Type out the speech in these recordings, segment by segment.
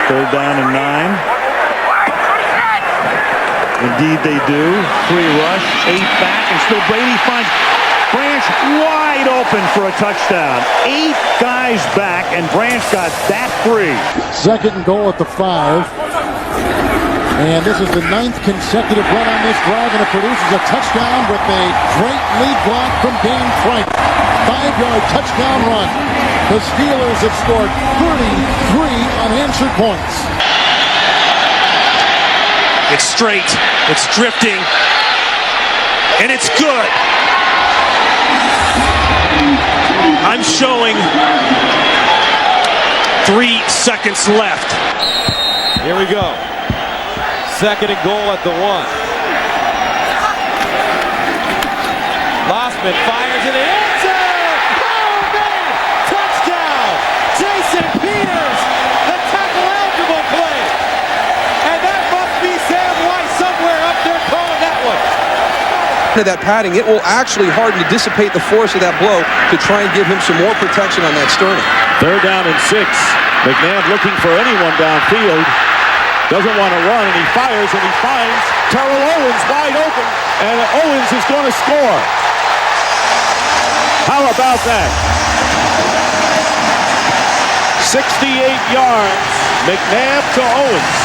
Third down and 9. Indeed they do. 3 rush, 8 back, and still Brady finds Branch wide open for a touchdown. 8 guys back, and Branch got that free. Second and goal at the 5. And this is the 9th consecutive run on this drive, and it produces a touchdown with a great lead block from Dane Frank. 5-yard touchdown run. The Steelers have scored 33 unanswered points. It's straight, it's drifting, and it's good. I'm showing 3 seconds left. Here we go. Second and goal at the 1. Lossman fires in the end zone. Oh, man! Touchdown! Jason Peters, the tackle-eligible play. And that must be Sam White somewhere up there calling that one. That padding, it will actually harden to dissipate the force of that blow to try and give him some more protection on that sternum. Third down and 6. McNabb looking for anyone downfield. Doesn't want to run, and he fires, and he finds Terrell Owens wide open, and Owens is going to score. How about that? 68 yards, McNabb to Owens.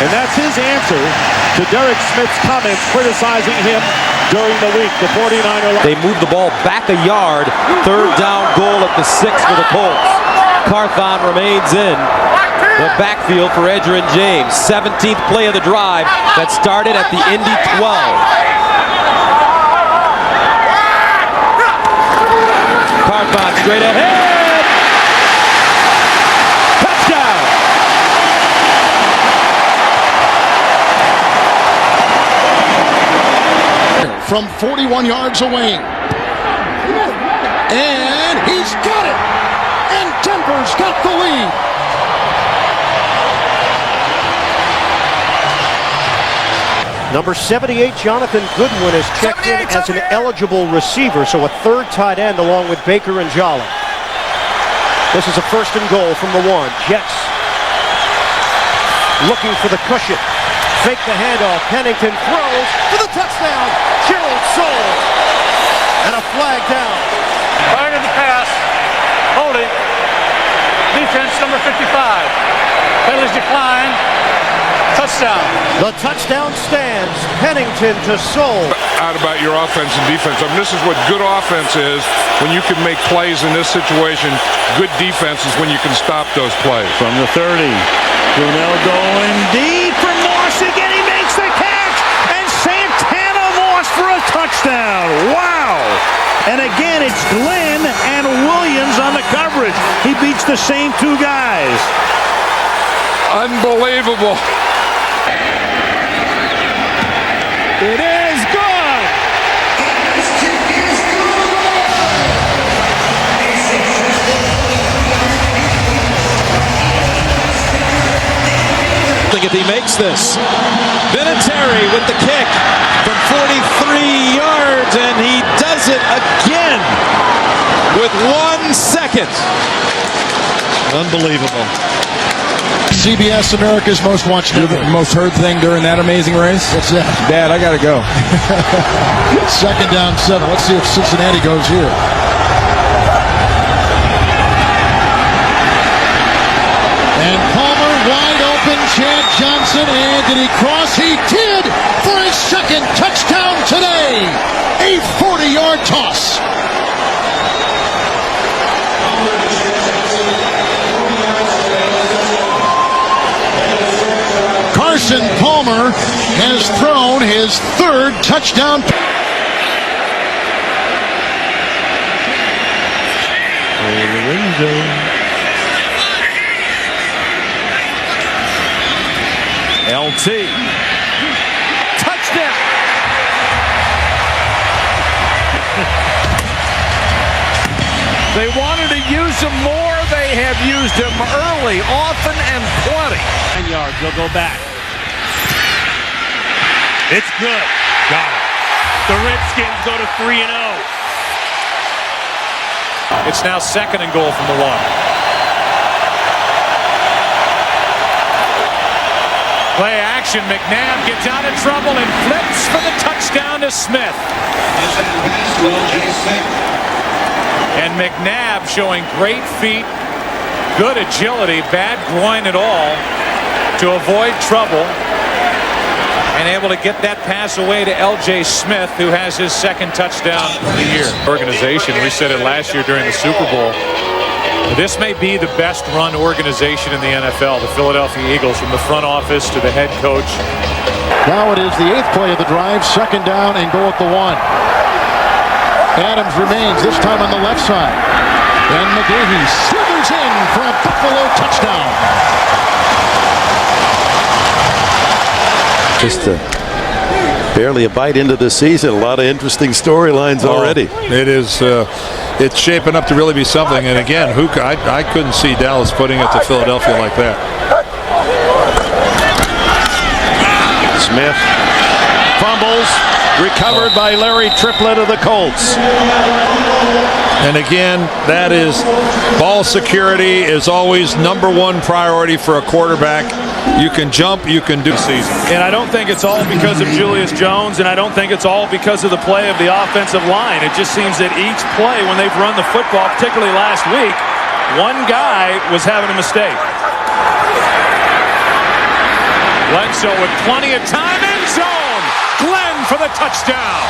And that's his answer to Derek Smith's comments criticizing him during the week. The 49er. They move the ball back a yard. Third down goal at the 6 for the Colts. Carthon remains in the backfield for Edgerrin James. 17th play of the drive that started at the Indy 12. Carthon straight ahead. From 41 yards away. And he's got it! And Denver's got the lead! Number 78, Jonathan Goodwin, is checked in as an eligible receiver, so a third tight end along with Baker and Jolly. This is a first and goal from the 1. Jets looking for the cushion. Fake the handoff. Pennington throws for the touchdown. Gerald Soule. And a flag down. Fired in the pass. Holding. Defense number 55. Penalties decline. Touchdown. The touchdown stands. Pennington to Soule. Out about your offense and defense. I mean, this is what good offense is when you can make plays in this situation. Good defense is when you can stop those plays. From the 30. Brunell going deep for Moss again. He makes the catch. And Santana Moss for a touchdown. Wow. And again, it's Glenn and Williams on the coverage. He beats the same 2 guys. Unbelievable. It is good. If he makes this. Vinatieri with the kick from 43 yards, and he does it again with 1 second. Unbelievable. CBS America's Most Watched The most heard thing during that amazing race? What's that? Dad, I gotta go. Second down 7. Let's see if Cincinnati goes here. And Palmer wide open. Chad Johnson, and did he cross? He did for his second touchdown today. A 40-yard toss. Carson Palmer has thrown his 3rd touchdown. LT. Touchdown. They wanted to use him more. They have used him early, often, and plenty. 9 yards. They'll go back. It's good. Got it. The Redskins go to 3-0. It's now second and goal from the 1. motion. McNabb gets out of trouble and flips for the touchdown to Smith. And McNabb showing great feet, good agility, bad groin at all to avoid trouble, and able to get that pass away to L.J. Smith, who has his second touchdown of the year. Organization, we said it last year during the Super Bowl. This may be the best run organization in the NFL, the Philadelphia Eagles, from the front office to the head coach. Now it is the 8th play of the drive, second down and goal at the 1. Adams remains, this time on the left side. And McGahee slithers in for a Buffalo touchdown. Just barely a bite into the season. A lot of interesting storylines already. It is. It's shaping up to really be something. And again, I couldn't see Dallas putting it to Philadelphia like that. Smith fumbles, recovered by Larry Triplett of the Colts. And again, that is ball security is always #1 priority for a quarterback. You can jump, you can do season. And I don't think it's all because of Julius Jones, and I don't think it's all because of the play of the offensive line. It just seems that each play when they've run the football, particularly last week, one guy was having a mistake. Bledsoe with plenty of time, end zone. Glenn for the touchdown.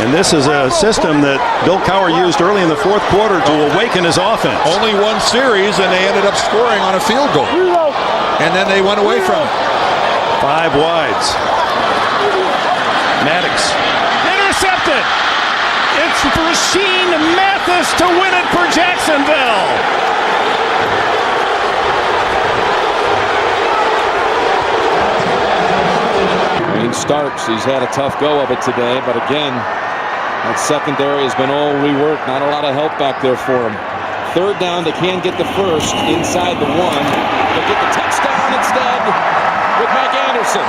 And this is a system that Bill Cowher used early in the 4th quarter to awaken his offense. Only one series, and they ended up scoring on a field goal. And then they went away from it. 5 wides. Maddox. Intercepted. It's Rasheed Mathis to win it for Jacksonville. Green Starks, he's had a tough go of it today, but again, that secondary has been all reworked. Not a lot of help back there for him. 3rd down, they can get the first inside the 1. They'll get the touchdown instead with Mike Anderson.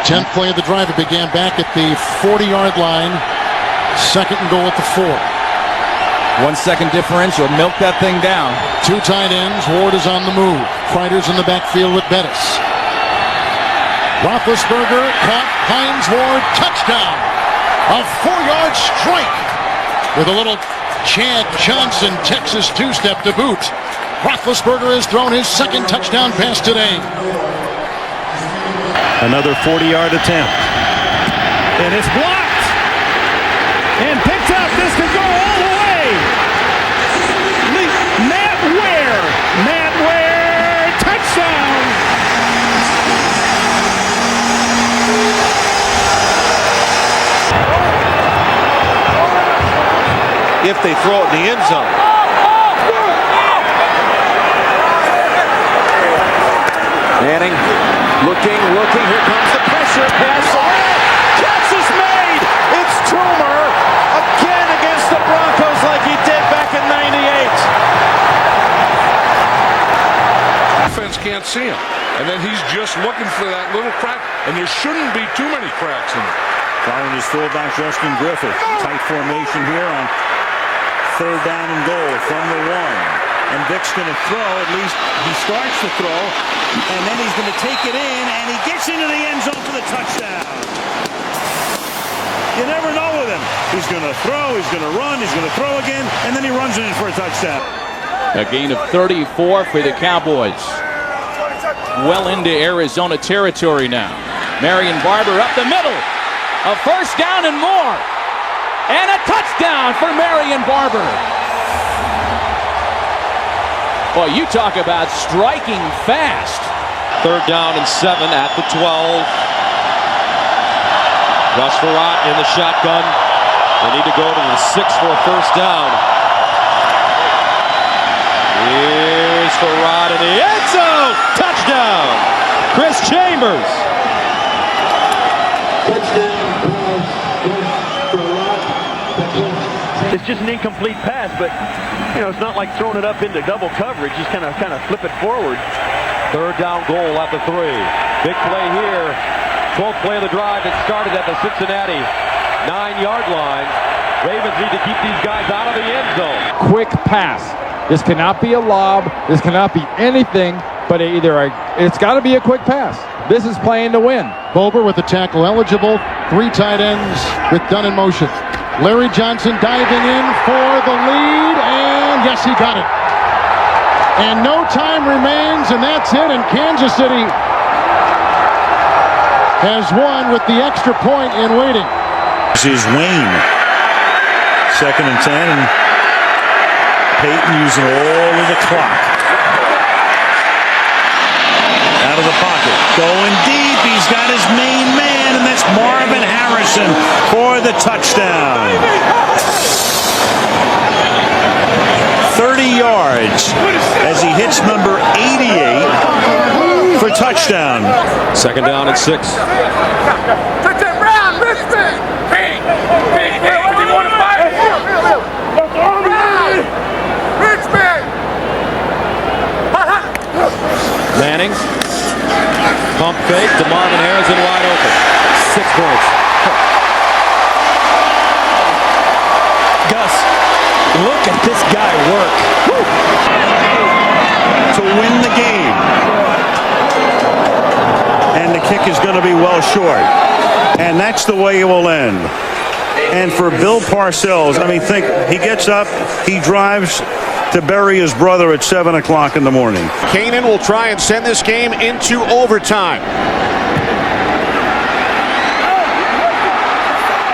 10th play of the drive. It began back at the 40-yard line. 2nd and goal at the 4. 1 second differential. Milk that thing down. 2 tight ends. Ward is on the move. Kreider's in the backfield with Bettis. Roethlisberger caught Hines Ward. Touchdown. A 4-yard strike with a little Chad Johnson Texas 2-step to boot. Roethlisberger has thrown his 2nd touchdown pass today. Another 40-yard attempt. And it's blocked. And picked up. This could go all the way. Matt Ware. Touchdown. If they throw it in the end zone. Manning looking. Here comes the pressure. Pass away. Catch is made. It's Trumer again against the Broncos like he did back in '98. Defense can't see him. And then he's just looking for that little crack. And there shouldn't be too many cracks in it. Following his fullback, Justin Griffith. Tight formation here on 3rd down and goal from the 1. And Vic's going to throw. At least he starts to throw. And then he's going to take it in. And he gets into the end zone for the touchdown. You never know with him. He's going to throw. He's going to run. He's going to throw again. And then he runs it in for a touchdown. A gain of 34 for the Cowboys. Well into Arizona territory now. Marion Barber up the middle. A 1st down and more. And a touchdown for Marion Barber. Boy, you talk about striking fast. 3rd down and 7 at the 12. Gus Farrat in the shotgun. They need to go to the 6 for a 1st down. Here's Farrat in the end zone. Touchdown. Chris Chambers. It's just an incomplete pass, but it's not like throwing it up into double coverage. Just kind of flip it forward. 3rd down goal at the 3. Big play here. 12th play of the drive. It started at the Cincinnati 9-yard line. Ravens need to keep these guys out of the end zone. Quick pass. This cannot be a lob. This cannot be anything but it's got to be a quick pass. This is playing to win. Bober with the tackle eligible. 3 tight ends with Dunn in motion. Larry Johnson diving in for the lead, and yes, he got it. And no time remains, and that's it, and Kansas City has won with the extra point in waiting. This is Wayne. 2nd and 10, and Peyton using all of the clock. Out of the pocket, going deep, he's got his main man, and that's Marvin Harrison for the touchdown. 30 yards as he hits number 88 for touchdown. 2nd down and 6. Manning. Pump fake to Marvin Harrison, wide open. 6 points. Gus, look at this guy work. To win the game. And the kick is going to be well short. And that's the way it will end. And for Bill Parcells, I mean, think, he gets up, he drives to bury his brother at 7 o'clock in the morning. Kanan will try and send this game into overtime.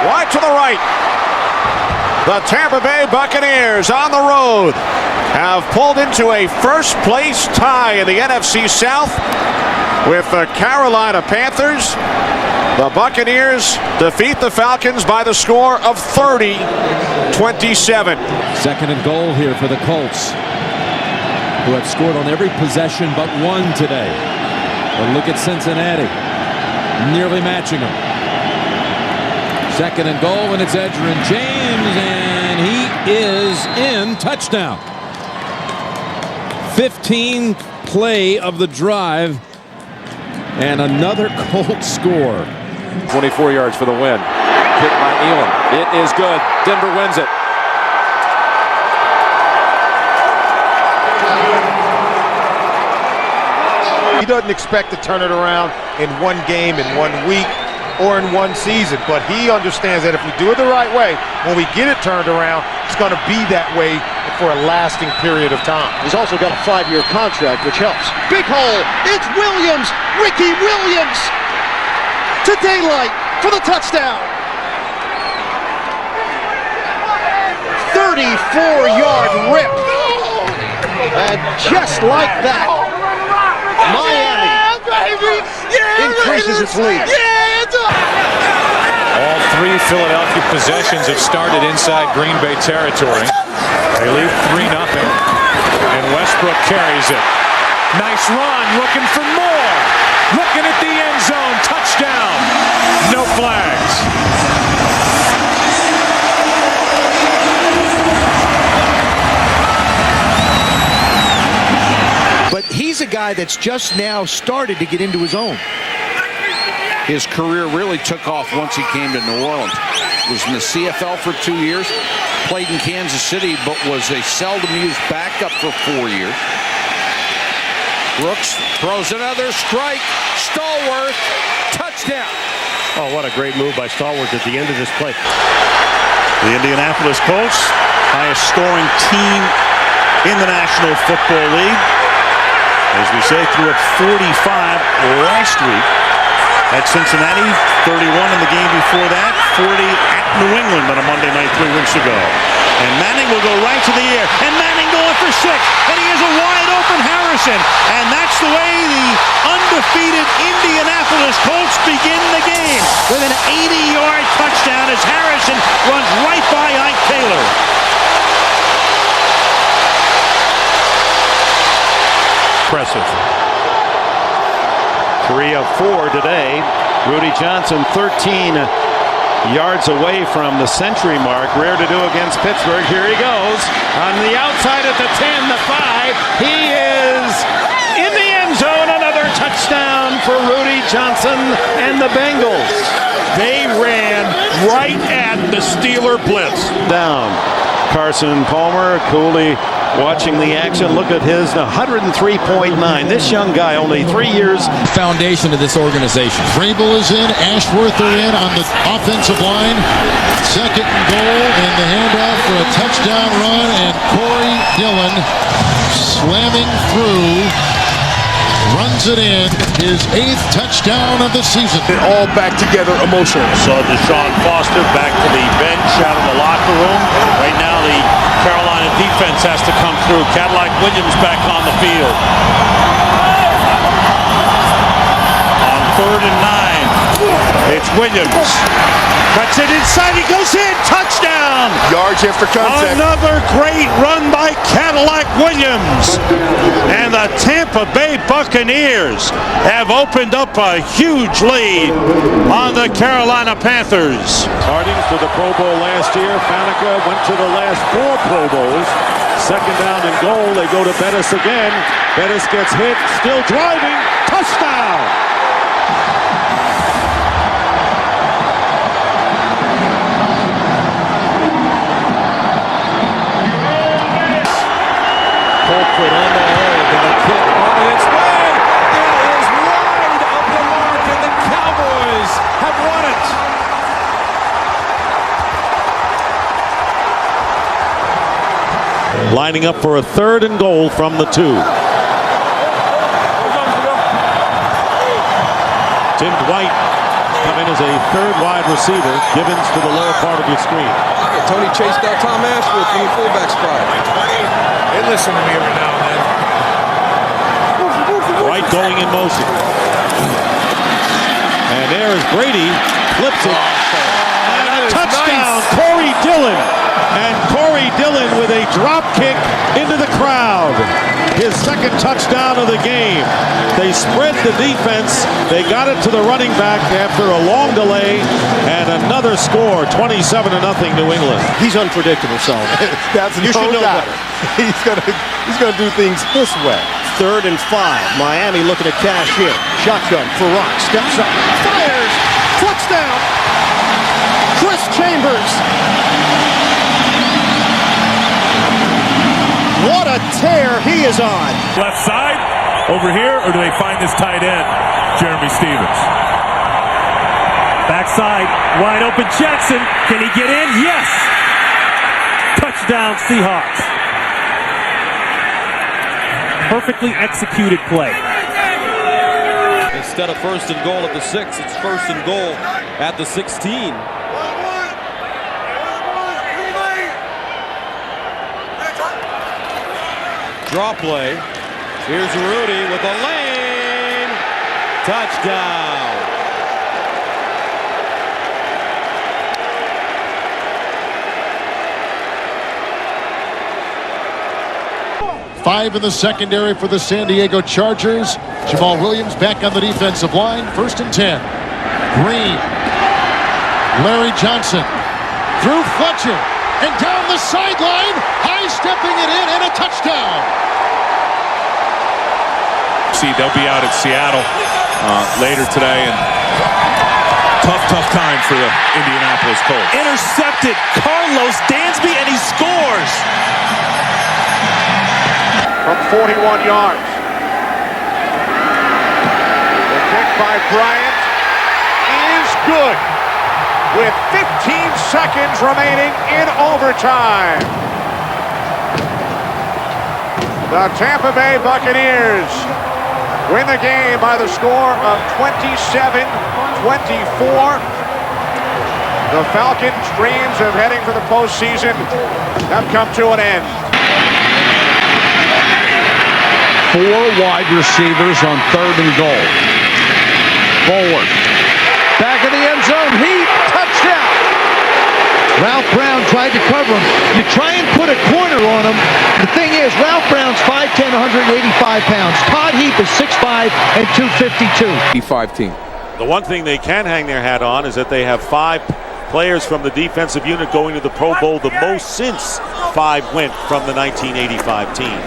Wide to the right. The Tampa Bay Buccaneers on the road have pulled into a first-place tie in the NFC South with the Carolina Panthers. The Buccaneers defeat the Falcons by the score of 30-27. 2nd and goal here for the Colts, who have scored on every possession but one today. But look at Cincinnati, nearly matching them. 2nd and goal, and it's Edgerrin James, and he is in. Touchdown. 15th play of the drive, and another Colts score. 24 yards for the win. Kick by Elam. It is good. Denver wins it. He doesn't expect to turn it around in one game, in 1 week, or in one season. But he understands that if we do it the right way, when we get it turned around, it's going to be that way for a lasting period of time. He's also got a 5-year contract, which helps. Big hole. It's Williams. Ricky Williams to daylight for the touchdown. 34-yard rip. And just like that, Miami increases its lead. All 3 Philadelphia possessions have started inside Green Bay territory. They leave 3-0, and Westbrook carries it. Nice run, looking for more. Looking at the end zone, touchdown. No flags. But he's a guy that's just now started to get into his own. His career really took off once he came to New Orleans. Was in the CFL for 2 years, played in Kansas City, but was a seldom used backup for 4 years. Brooks throws another strike. Stallworth, touchdown. Oh, what a great move by Stallworth at the end of this play. The Indianapolis Colts, highest scoring team in the National Football League. As we say, threw up 45 last week at Cincinnati, 31 in the game before that, 40 at New England on a Monday night 3 weeks ago. And Manning will go right to the air, and Manning going for 6, and he has a wide open Harrison, and that's the way the undefeated Indianapolis Colts begin the game with an 80-yard touchdown as Harrison runs right by Ike Taylor. Impressive. 3 of 4 today. Rudy Johnson 13 yards away from the century mark. Rare to do against Pittsburgh. Here he goes on the outside at the 10, the 5. He is in the end zone. Another touchdown for Rudy Johnson and the Bengals. They ran right at the Steeler blitz. Down. Carson Palmer, Cooley watching the action. Look at his 103.9. This young guy, only 3 years. Foundation of this organization. Vrabel is in. Ashworth are in on the offensive line. Second and goal, and the handoff for a touchdown run, and Corey Dillon slamming through. Runs it in, his 8th touchdown of the season. All back together emotionally. So Deshaun Foster back to the bench out of the locker room. Right now the Carolina defense has to come through. Cadillac Williams back on the field. On 3rd and 9, it's Williams. Cuts it inside, he goes in, touchdown! Yards after contact. Another great run by Cadillac Williams. And the Tampa Bay Buccaneers have opened up a huge lead on the Carolina Panthers. Hardings to the Pro Bowl last year. Faneca went to the last 4 Pro Bowls. Second down and goal. They go to Bettis again. Bettis gets hit, still driving. Touchdown! Colquitt on the hold, and the kick on its way. It is wide of the mark, and the Cowboys have won it. Lining up for a 3rd and goal from the 2. Tim Dwight come in as a 3rd wide receiver. Gibbons to the lower part of your screen. Tony chased out Tom Ashworth in the fullback spot. They listen to me every now and then. Right going in motion. And there is Brady. Flips it. And a touchdown, nice. Corey Dillon. And Corey Dillon with a drop kick into the crowd. His 2nd touchdown of the game. They spread the defense. They got it to the running back after a long delay. And another score, 27-0 New England. He's unpredictable, so you should know better. He's gonna do things this way. 3rd and 5. Miami looking to cash in. Shotgun for Rock. Steps up. Fires. Touchdown. Chris Chambers. What a tear he is on. Left side, over here, or do they find this tight end, Jeremy Stevens? Backside, wide open Jackson. Can he get in? Yes! Touchdown Seahawks. Perfectly executed play. Instead of 1st and goal at the 6, it's 1st and goal at the 16. Draw play. Here's Rudy with a lane. Touchdown. Five in the secondary for the San Diego Chargers. Jamal Williams back on the defensive line. 1st and 10. Green. Larry Johnson. Through Fletcher. And down the sideline. High-stepping it in and a touchdown. See, they'll be out at Seattle later today, and tough time for the Indianapolis Colts. Intercepted Carlos Dansby, and he scores from 41 yards. The kick by Bryant is good with 15 seconds remaining in overtime. The Tampa Bay Buccaneers win the game by the score of 27-24. The Falcons' dreams of heading for the postseason have come to an end. 4 wide receivers on 3rd and goal. Forward. Back in the end zone. Heat. Touchdown. Ralph Brown tried to cover him. You try and put a corner on him. The thing is, Ralph Brown's 5'10", 185 pounds. Todd Heap is 6'5" and 252. E5 team. The one thing they can hang their hat on is that they have 5 players from the defensive unit going to the Pro Bowl, the most since 5 went from the 1985 team.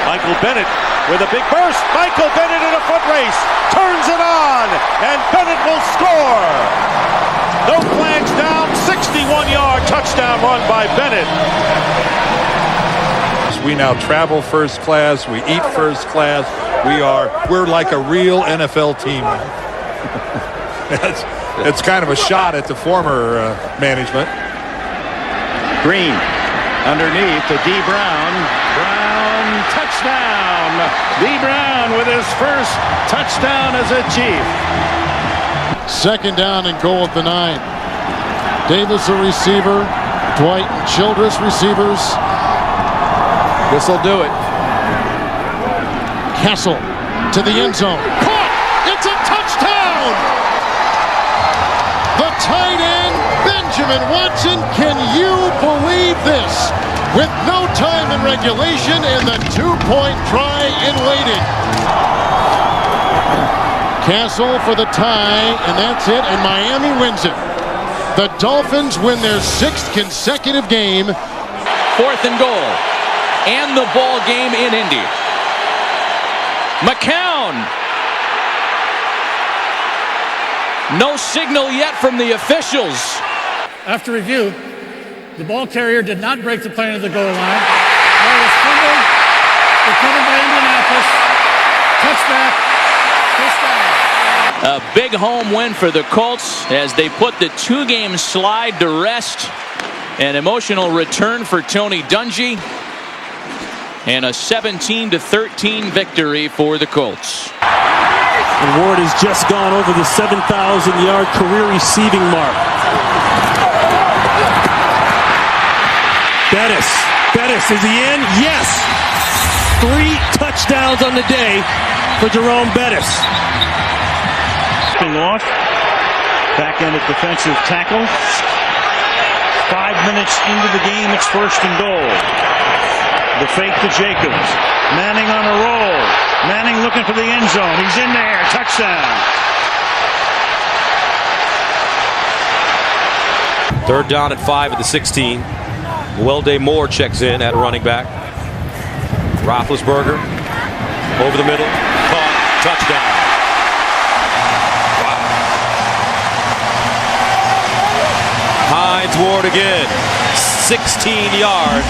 Michael Bennett with a big burst. Michael Bennett in a foot race. Turns it on. and Bennett will score. No flags down, 61-yard touchdown run by Bennett. We now travel first class, we eat first class. We're like a real NFL team. It's kind of a shot at the former management. Green underneath to D. Brown. Brown, touchdown. D. Brown with his first touchdown as a Chief. Second down and goal at the 9. Davis a receiver. Dwight and Childress receivers. This'll do it. Kessel to the end zone. Caught! It's a touchdown! The tight end, Benjamin Watson. Can you believe this? With no time in regulation and the 2-point try in waiting. Castle for the tie, and that's it, and Miami wins it. The Dolphins win their 6th consecutive game. 4th and goal, and the ball game in Indy. McCown. No signal yet from the officials. After review, the ball carrier did not break the plane of the goal line. Ball was fumbled, recovered by Indianapolis. Touchback, first down. A big home win for the Colts as they put the 2-game slide to rest. An emotional return for Tony Dungy. And a 17-13 victory for the Colts. And Ward has just gone over the 7,000-yard career receiving mark. Bettis, is he in? Yes! 3 touchdowns on the day for Jerome Bettis. Off. Back-ended defensive tackle. 5 minutes into the game, it's 1st and goal. The fake to Jacobs. Manning on a roll. Manning looking for the end zone. He's in there. Touchdown. 3rd down and 5 at the 16. Welday Moore checks in at running back. Roethlisberger over the middle. Caught. Touchdown. Wow. Hines Ward again. 16 yards.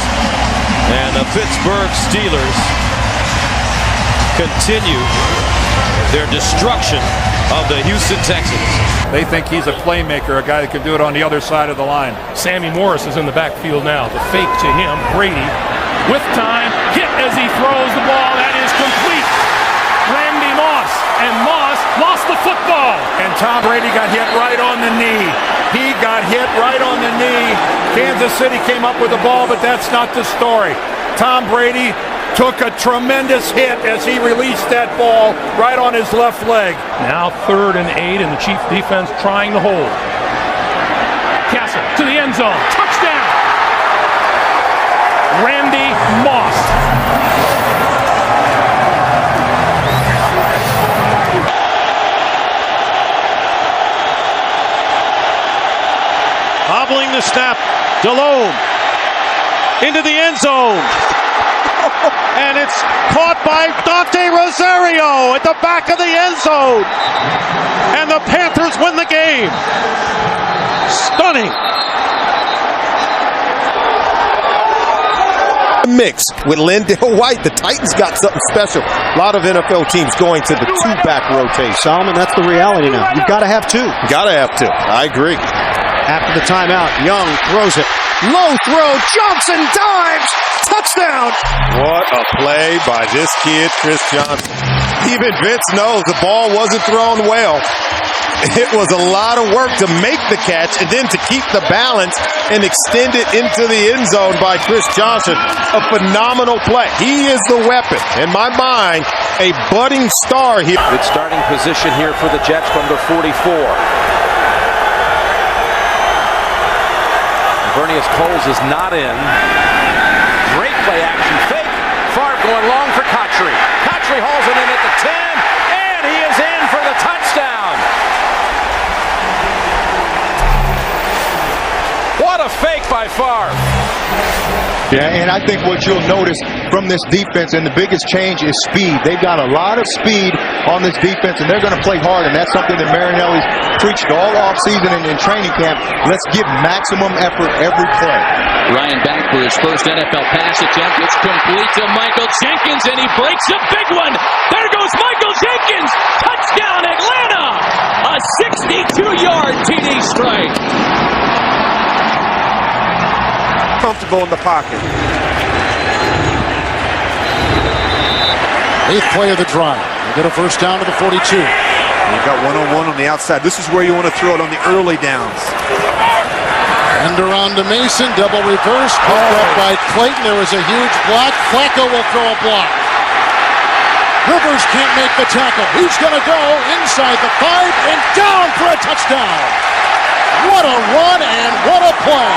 And the Pittsburgh Steelers continue their destruction of the Houston Texans. They think he's a playmaker, a guy that can do it on the other side of the line. Sammy Morris is in the backfield now. The fake to him, Brady, with time, hit as he throws the ball. That is complete. Randy Moss, and Moss lost the football. And Tom Brady got hit right on the knee. He got hit right on the knee. Kansas City came up with the ball, but that's not the story. Tom Brady took a tremendous hit as he released that ball right on his left leg. Now 3rd and 8, and the Chiefs defense trying to hold. Castle to the end zone. Touchdown! Randy Moss. Hobbling the snap. Delhomme into the end zone. And it's caught by Dante Rosario at the back of the end zone. And the Panthers win the game. Stunning. Mix with Lindell White. The Titans got something special. A lot of NFL teams going to the 2-back rotation. Solomon, that's the reality now. You've got to have 2. Got to have 2. I agree. After the timeout, Young throws it. Low throw, Johnson dives, touchdown! What a play by this kid, Chris Johnson. Even Vince knows the ball wasn't thrown well. It was a lot of work to make the catch and then to keep the balance and extend it into the end zone by Chris Johnson. A phenomenal play. He is the weapon. In my mind, a budding star here. Good starting position here for the Jets from the 44. Vernius Coles is not in. Great play action fake. Favre going long for Cotchery. Cotchery hauls it in at the 10, and he is in for the touchdown. What a fake by Favre. Yeah, and I think what you'll notice from this defense, and the biggest change is speed. They've got a lot of speed on this defense, and they're going to play hard, and that's something that Marinelli's preached all offseason and in training camp. Let's give maximum effort every play. Ryan back for his first NFL pass attempt. It's complete to Michael Jenkins, and he breaks a big one. There goes Michael Jenkins. Touchdown, Atlanta! A 62-yard TD strike. Comfortable in the pocket. 8th play of the drive. They get a first down to the 42. You've got one-on-one on the outside. This is where you want to throw it on the early downs. End around to Mason, double reverse, picked up by Clayton. There was a huge block. Flacco will throw a block. Rivers can't make the tackle. He's going to go inside the 5 and down for a touchdown. What a run and what a play.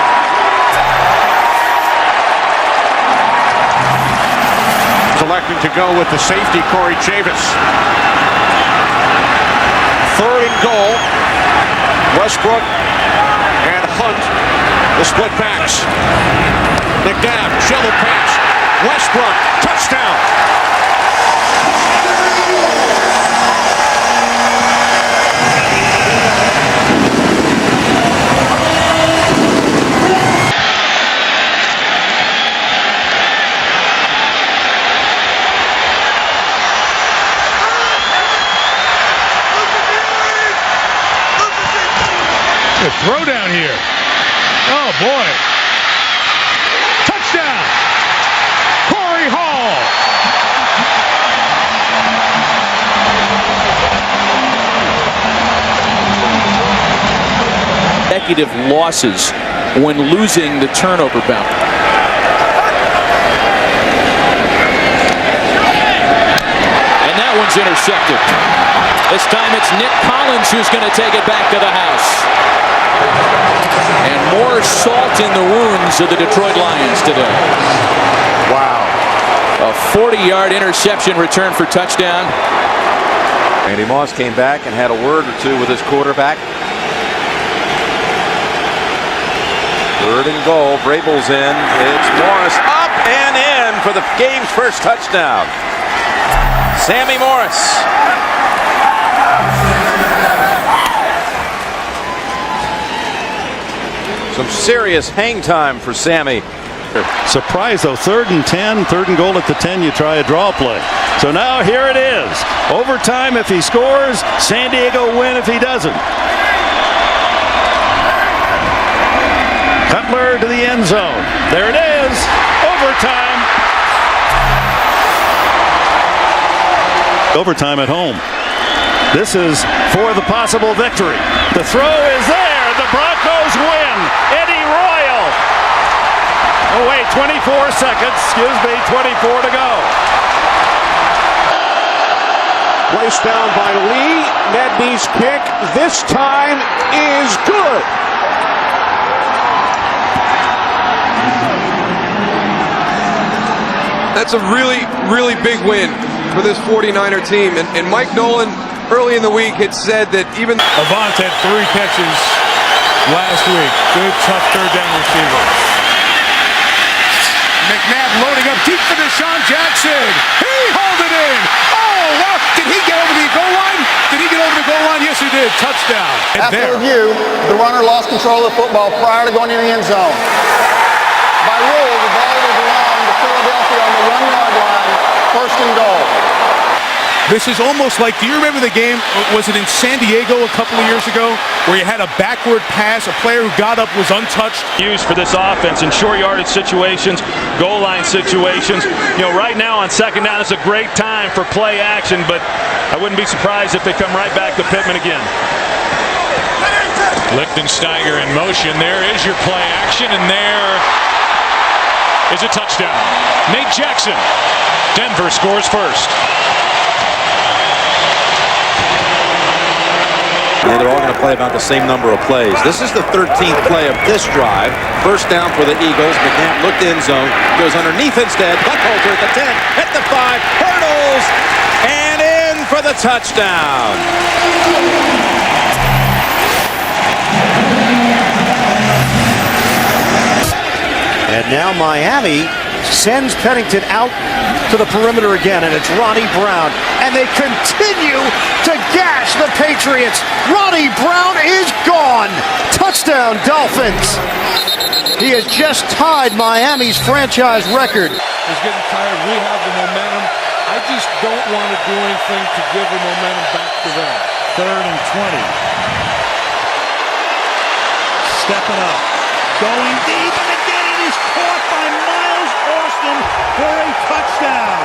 Electing to go with the safety, Corey Chavis. 3rd and goal. Westbrook and Hunt, the split backs. McNabb, shovel pass. Westbrook, touchdown. Throw down here. Oh, boy. Touchdown. Corey Hall. Consecutive losses when losing the turnover battle. And that one's intercepted. This time it's Nick Collins who's going to take it back to the house. And more salt in the wounds of the Detroit Lions today. Wow. A 40-yard interception return for touchdown. Randy Moss came back and had a word or two with his quarterback. 3rd and goal. Vrabel's in. It's Morris up and in for the game's first touchdown. Sammy Morris. Some serious hang time for Sammy. Surprise though, 3rd and 10, 3rd and goal at the 10, you try a draw play. So now here it is. Overtime if he scores, San Diego win if he doesn't. Cutler to the end zone. There it is. Overtime. Overtime at home. This is for the possible victory. The throw is there. The Broncos win. Eddie Royal. Oh, wait, 24 seconds. 24 to go. Placed down by Lee. Nedby's kick this time is good. That's a really, really big win for this 49er team. And Mike Nolan, early in the week, had said that even Avant had 3 catches last week. Good, tough 3rd down receiver. McNabb loading up deep for Deshaun Jackson. He hauled it in. Oh, wow. Did he get over the goal line? Did he get over the goal line? Yes, he did. Touchdown. After review, the runner lost control of the football prior to going into the end zone. By rule, the ball will belong to Philadelphia on the 1-yard line, 1st and goal. This is almost like, do you remember the game, was it in San Diego a couple of years ago, where you had a backward pass, a player who got up was untouched? Used for this offense in short yardage situations, goal line situations. You know, right now on 2nd down, it's a great time for play action, but I wouldn't be surprised if they come right back to Pittman again. Lichtensteiger in motion. There is your play action, and there is a touchdown. Nate Jackson. Denver scores first. Yeah, they're all going to play about the same number of plays. This is the 13th play of this drive. First down for the Eagles. McNabb looked end zone. Goes underneath instead. Buckholzer at the 10. At the 5. Hurdles. And in for the touchdown. And And now Miami sends Pennington out to the perimeter again, and it's Ronnie Brown. And they continue to gash the Patriots. Ronnie Brown is gone. Touchdown, Dolphins. He has just tied Miami's franchise record. He's getting tired. We have the momentum. I just don't want to do anything to give the momentum back to them. 3rd and 20. Stepping up. Going deep, and again it is caught by Miles Austin for a touchdown.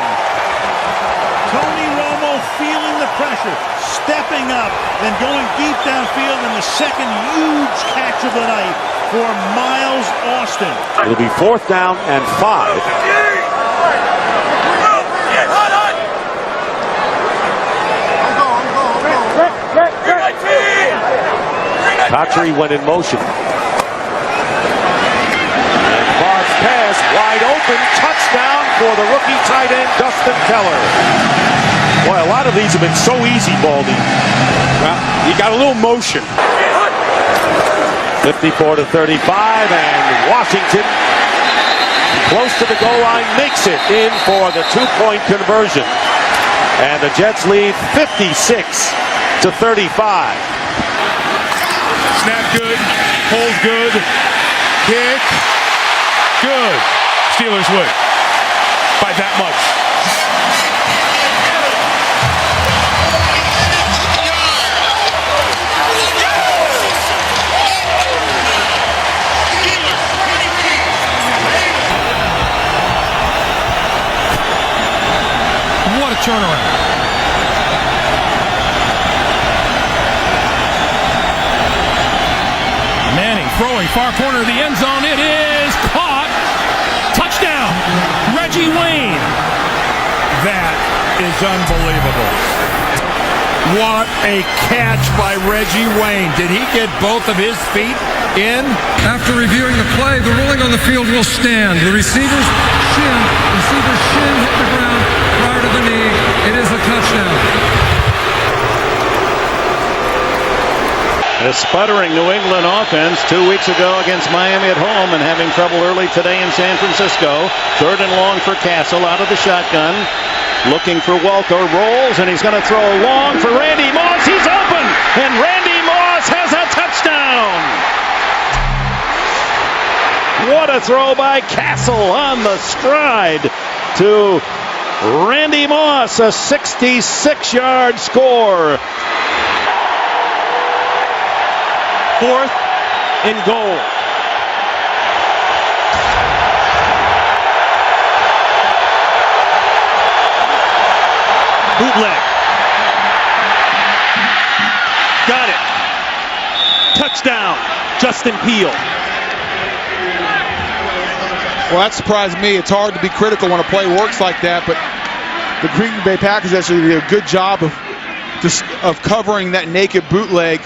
Tony Romo feeling the pressure, stepping up, then going deep downfield, and the second huge catch of the night for Miles Austin. It'll be 4th down and 5. Cotchery went in motion. And Bard's pass wide open. Touchdown for the rookie tight end, Dustin Keller. Boy, a lot of these have been so easy, Baldy. Well, you got a little motion. 54-35, and Washington, close to the goal line, makes it in for the 2-point conversion. And the Jets lead 56-35. Snap good, hold good, kick, good. Steelers win by that much. What a turnaround. Throwing far corner of the end zone. It is caught. Touchdown. Reggie Wayne. That is unbelievable. What a catch by Reggie Wayne. Did he get both of his feet in? After reviewing the play, the ruling on the field will stand. The receiver's shin hit the ground prior to the knee. It is a touchdown. The sputtering New England offense 2 weeks ago against Miami at home and having trouble early today in San Francisco. 3rd and long for Castle out of the shotgun. Looking for Welker. Rolls, and he's going to throw long for Randy Moss. He's open, and Randy Moss has a touchdown. What a throw by Castle on the stride to Randy Moss. A 66-yard score. 4th and goal. Bootleg. Got it. Touchdown, Justin Peele. Well, that surprised me. It's hard to be critical when a play works like that, but the Green Bay Packers actually did a good job of covering that naked bootleg.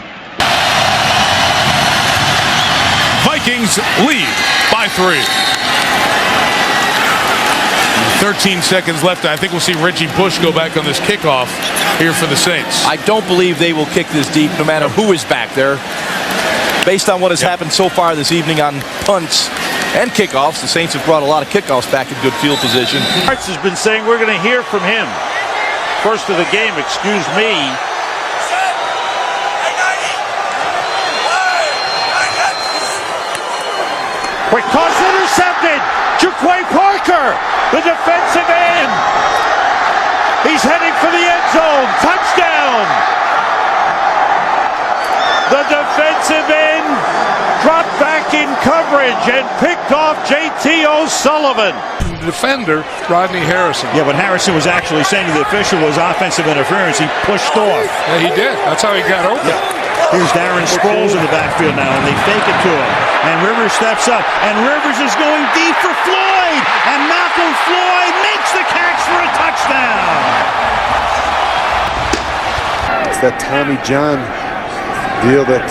Vikings lead by 3. 13 seconds left. I think we'll see Reggie Bush go back on this kickoff here for the Saints. I don't believe they will kick this deep no matter who is back there. Based on what has happened so far this evening on punts and kickoffs, the Saints have brought a lot of kickoffs back in good field position. Arts has been saying we're going to hear from him. First of the game, excuse me. Quick toss intercepted. Jaquay Parker, the defensive end. He's heading for the end zone. Touchdown. The defensive end dropped back in coverage and picked off J.T. O'Sullivan. The defender, Rodney Harrison. Yeah, but Harrison was actually saying to the official was offensive interference. He pushed off. Yeah, he did. That's how he got open. Yeah. Here's Darren Sproles in the backfield now, and they fake it to him. And Rivers steps up, and Rivers is going deep for Floyd. And Malcolm Floyd makes the catch for a touchdown. It's that Tommy John deal that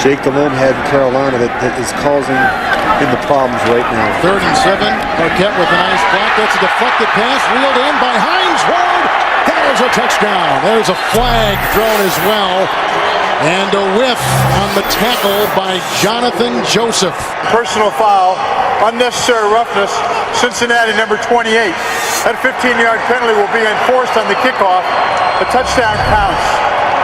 Jake Delhomme had in Carolina that is causing him the problems right now. 3rd and 7. Marquette with a nice block. That's a deflected pass, reeled in by Hines Ward. That is a touchdown. There's a flag thrown as well. And a whiff on the tackle by Jonathan Joseph. Personal foul, unnecessary roughness, Cincinnati number 28. That 15-yard penalty will be enforced on the kickoff. The touchdown counts.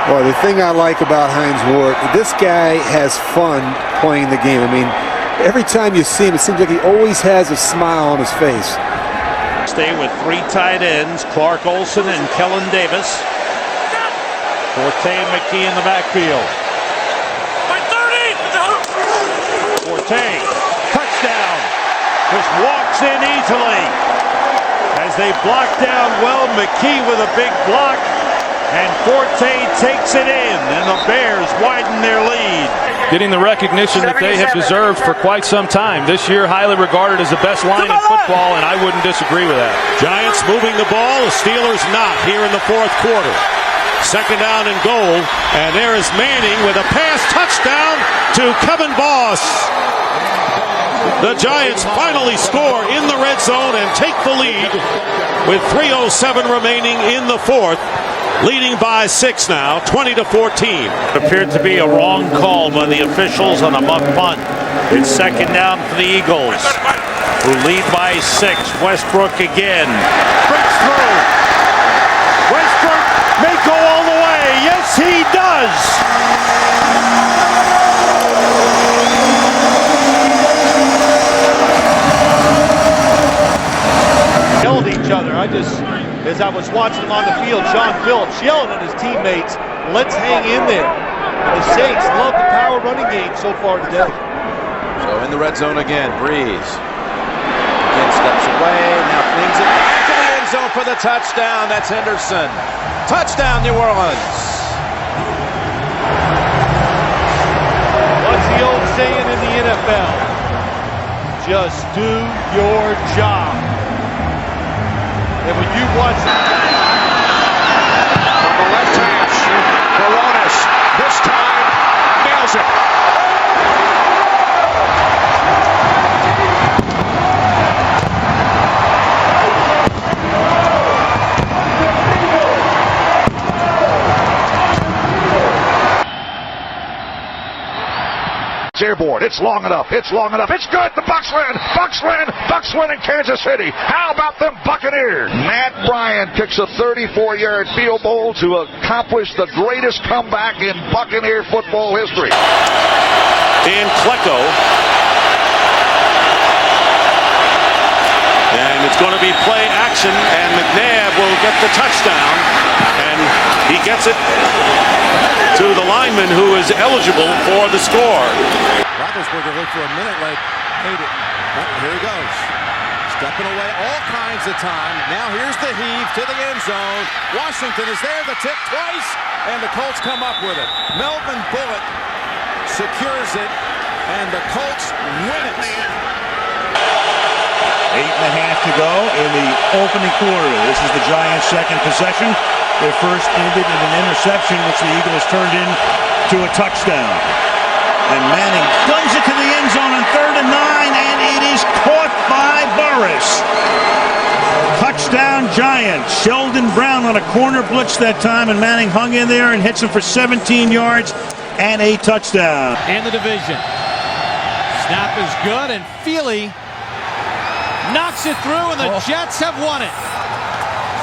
Well, the thing I like about Hines Ward, this guy has fun playing the game. I mean, every time you see him, it seems like he always has a smile on his face. Stay with 3 tight ends, Clark Olson and Kellen Davis. Forte and McKee in the backfield. Forte, touchdown. Just walks in easily. As they block down well, McKee with a big block. And Forte takes it in, and the Bears widen their lead. Getting the recognition that they have deserved for quite some time. This year, highly regarded as the best line in football, and I wouldn't disagree with that. Giants moving the ball, the Steelers not here in the fourth quarter. Second down and goal, and there is Manning with a pass touchdown to Kevin Boss. The Giants finally score in the red zone and take the lead with 3:07 remaining in the fourth. Leading by 6 now, 20-14. Appeared to be a wrong call by the officials on a muff punt. It's second down for the Eagles, who lead by 6. Westbrook again. Breaks through. Westbrook may go all the way. Yes, he does. Yelled at each other. As I was watching on the field, John Phillips yelling at his teammates, let's hang in there. The Saints love the power running game so far today. So in the red zone again, Breeze. Again steps away, now flings it back to the end zone for the touchdown. That's Henderson. Touchdown, New Orleans. What's the old saying in the NFL? Just do your job. And when you watch from the left hash, Coronas this time nails it. Airborne. It's long enough. It's long enough. It's good. The Bucs win. Bucs win. Bucs win in Kansas City. How about them Buccaneers? Matt Bryant kicks a 34-yard field goal to accomplish the greatest comeback in Buccaneer football history. And Klecko. And it's going to be play action, and McNabb will get the touchdown. And he gets it to the lineman who is eligible for the score. Roethlisberger looked for a minute like, hey, here he goes. Stepping away all kinds of time. Now here's the heave to the end zone. Washington is there, the tip twice, and the Colts come up with it. Melvin Bullock secures it, and the Colts win it. 8.5 to go in the opening quarter. This is the Giants' second possession. Their first ended in an interception, which the Eagles turned into a touchdown. And Manning guns it to the end zone on 3rd and 9, and it is caught by Burris. Touchdown Giants. Sheldon Brown on a corner blitz that time, and Manning hung in there and hits him for 17 yards and a touchdown. In the division. Snap is good, and Feely knocks it through, and the Jets have won it.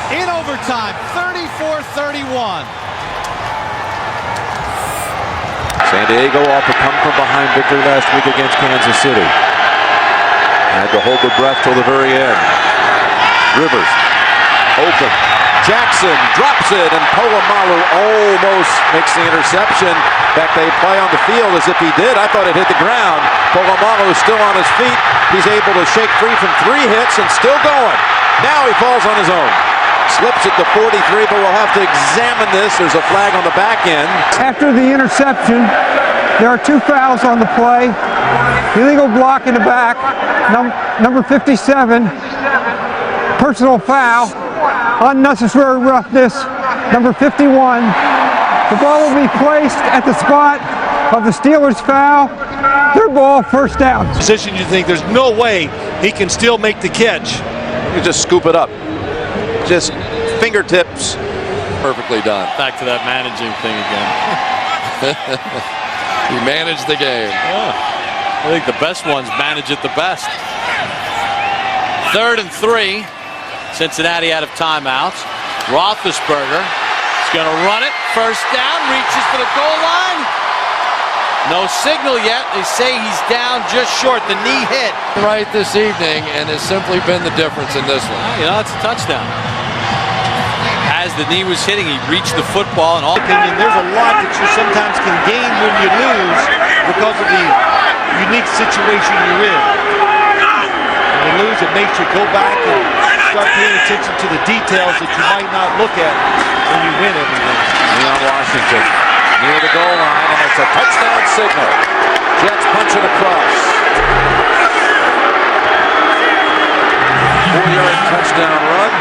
In overtime, 34-31. San Diego off a come-from-behind victory last week against Kansas City. Had to hold their breath till the very end. Rivers, open. Jackson drops it, and Polamalu almost makes the interception. In fact, they play on the field as if he did. I thought it hit the ground. Polamalu is still on his feet. He's able to shake free from 3 hits and still going. Now he falls on his own. Slips at the 43, but we'll have to examine this. There's a flag on the back end. After the interception, there are 2 fouls on the play. Illegal block in the back, number 57. Personal foul, unnecessary roughness, number 51. The ball will be placed at the spot of the Steelers' foul. Their ball, first down. Position you think there's no way he can still make the catch. You just scoop it up. Just fingertips. Perfectly done. Back to that managing thing again. He managed the game. I think the best ones manage it the best. 3rd and 3. Cincinnati out of timeouts. Roethlisberger is going to run it. First down, reaches for the goal line. No signal yet. They say he's down just short. The knee hit. Right this evening, and has simply been the difference in this one. You know, it's a touchdown. As the knee was hitting, he reached the football. And all opinion, there's a lot that you sometimes can gain when you lose because of the unique situation you're in. When you lose, it makes you go back and start paying attention to the details that you might not look at when you win everything. Leon Washington near the goal line, and it's a touchdown signal. Jets punch it across. 4-yard touchdown run.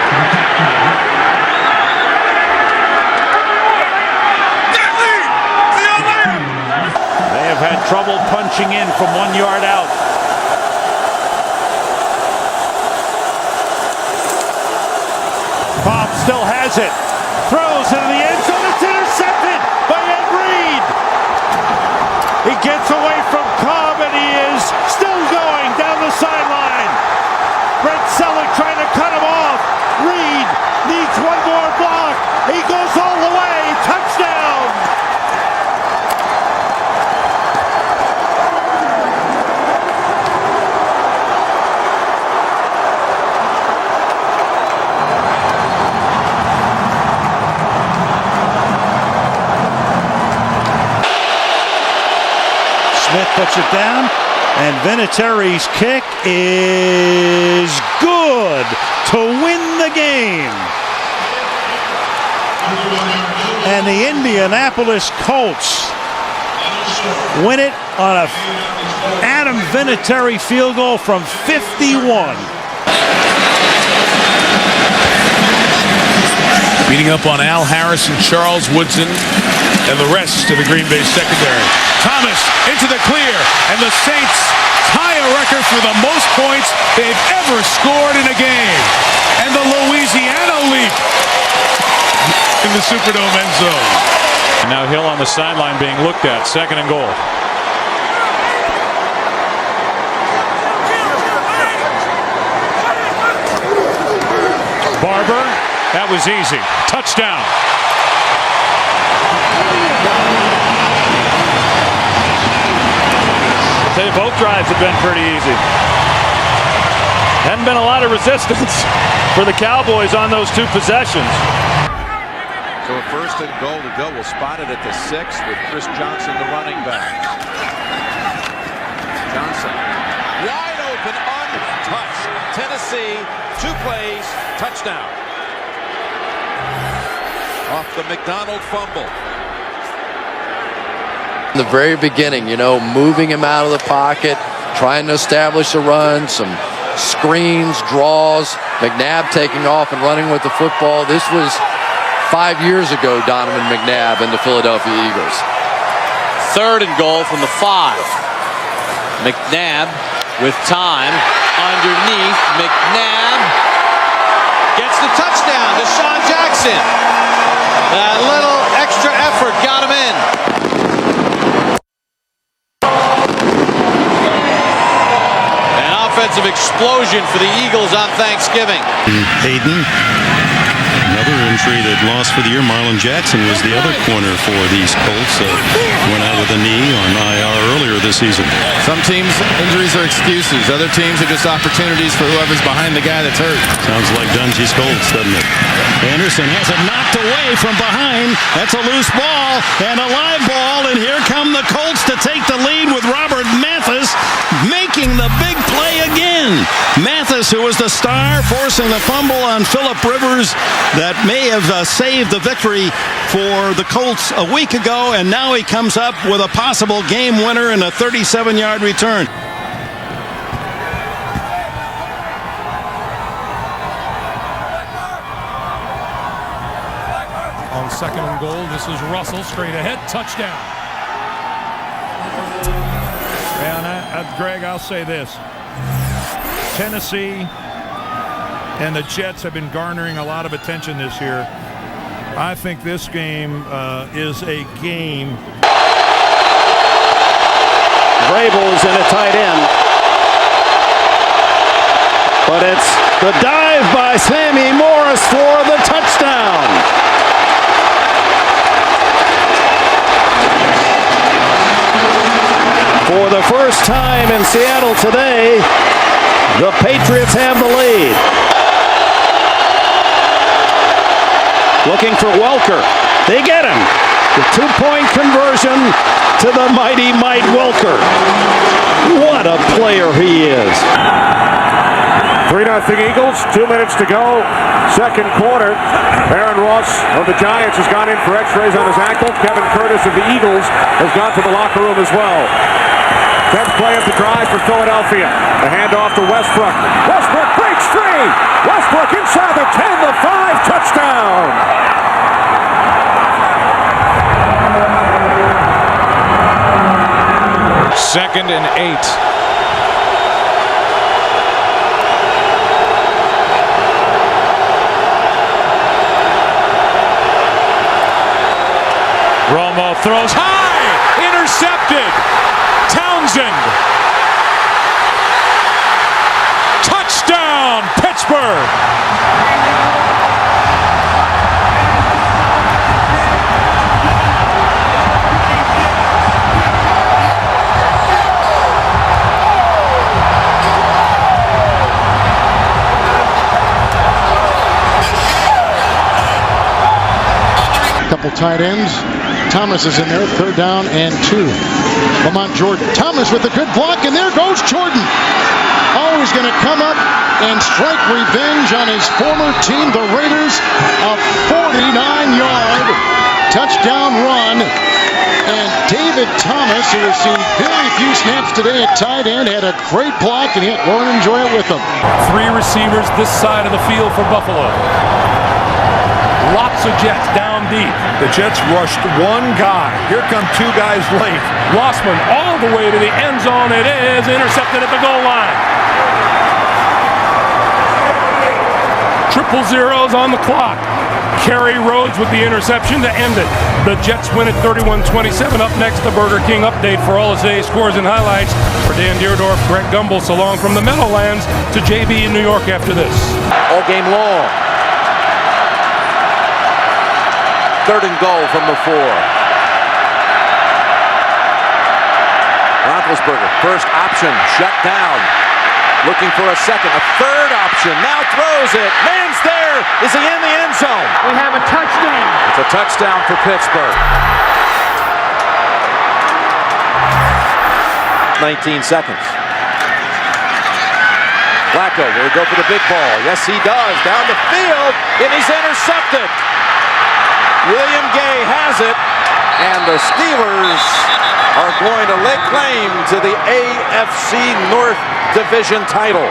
They have had trouble punching in from 1 yard out. Cobb still has it. Throws into the end zone. It's intercepted by Ed Reed. He gets away from Cobb, and he is still going down the sideline. Brent Selleck trying to cut him off. Reed needs one more block. He goes all the way. Touchdown. Smith puts it down, and Vinatieri's kick is good to win the game. And the Indianapolis Colts win it on a Adam Vinatieri field goal from 51. Beating up on Al Harris and Charles Woodson and the rest of the Green Bay secondary. Thomas into the clear, and the Saints tie a record for the most points they've ever scored in a game. And the Louisiana leap in the Superdome end zone. And now Hill on the sideline being looked at. 2nd and goal. Barber. That was easy. Touchdown. I'll tell you, both drives have been pretty easy. Hadn't been a lot of resistance for the Cowboys on those 2 possessions. So a 1st and goal to go. We'll spot it at the 6 with Chris Johnson, the running back. Johnson wide open, untouched. Tennessee, 2 plays, touchdown. Off the McDonald fumble. In the very beginning, you know, moving him out of the pocket, trying to establish a run, some screens, draws, McNabb taking off and running with the football. This was 5 years ago, Donovan McNabb and the Philadelphia Eagles. 3rd and goal from the 5. McNabb with time underneath. McNabb gets the touchdown. Deshaun Jackson. That little extra effort got him in. An offensive explosion for the Eagles on Thanksgiving. Hayden, another injury that lost for the year. Marlon Jackson was the other corner for these Colts. Went out with a knee on IR earlier this season. Some teams, injuries are excuses. Other teams are just opportunities for whoever's behind the guy that's hurt. Sounds like Dungy's Colts, doesn't it? Anderson has it knocked away from behind. That's a loose ball and a live ball, and here come the Colts to take the lead with Robert Mathis making the big play again. Mathis, who was the star, forcing the fumble on Phillip Rivers that may have saved the victory for the Colts a week ago, and now he comes up with a possible game winner and a 37-yard return. On 2nd and goal, this is Russell straight ahead, touchdown. And Greg, I'll say this. Tennessee and the Jets have been garnering a lot of attention this year. I think this game is a game Vrabel is in a tight end. But it's the dive by Sammy Morris for the touchdown. For the first time in Seattle today, the Patriots have the lead. Looking for Welker. They get him. The two-point conversion to the mighty Mike Welker. What a player he is. 3-0 Eagles, 2 minutes to go. Second quarter. Aaron Ross of the Giants has gone in for x-rays on his ankle. Kevin Curtis of the Eagles has gone to the locker room as well. 10th play of the drive for Philadelphia. The handoff to Westbrook. Westbrook breaks free. Westbrook inside the 10, the 5, touchdown. Second and 8. Romo throws high, intercepted. Townsend. Touchdown, Pittsburgh. Couple tight ends. Thomas is in there, 3rd down and 2. Lamont Jordan. Thomas with a good block, and there goes Jordan. Always going to come up and strike revenge on his former team, the Raiders. A 49-yard touchdown run. And David Thomas, who has seen very few snaps today at tight end, had a great block, and he had Warren enjoy it with him. 3 receivers this side of the field for Buffalo. Lots of Jets down deep. The Jets rushed one guy. Here come 2 guys late. Lossman all the way to the end zone. It is intercepted at the goal line. 000s on the clock. Kerry Rhodes with the interception to end it. The Jets win at 31-27. Up next, the Burger King update for all of today's scores and highlights. For Dan Deerdorf, Greg Gumbel, so long from the Meadowlands to JB in New York after this. All game long. 3rd and goal from the 4. Roethlisberger, first option, shut down. Looking for a second, a 3rd option, now throws it. Man's there. Is he in the end zone? We have a touchdown. It's a touchdown for Pittsburgh. 19 seconds. Flacco, will he go for the big ball? Yes, he does. Down the field, and he's intercepted. William Gay has it, and the Steelers are going to lay claim to the AFC North Division title.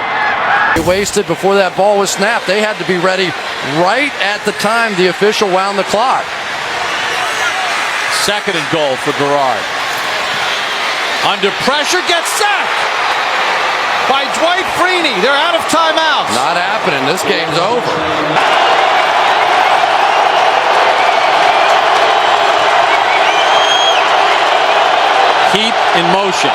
They wasted before that ball was snapped. They had to be ready right at the time the official wound the clock. 2nd and goal for Garrard. Under pressure, gets sacked by Dwight Freeney. They're out of timeouts. Not happening. This game's over. Heat in motion.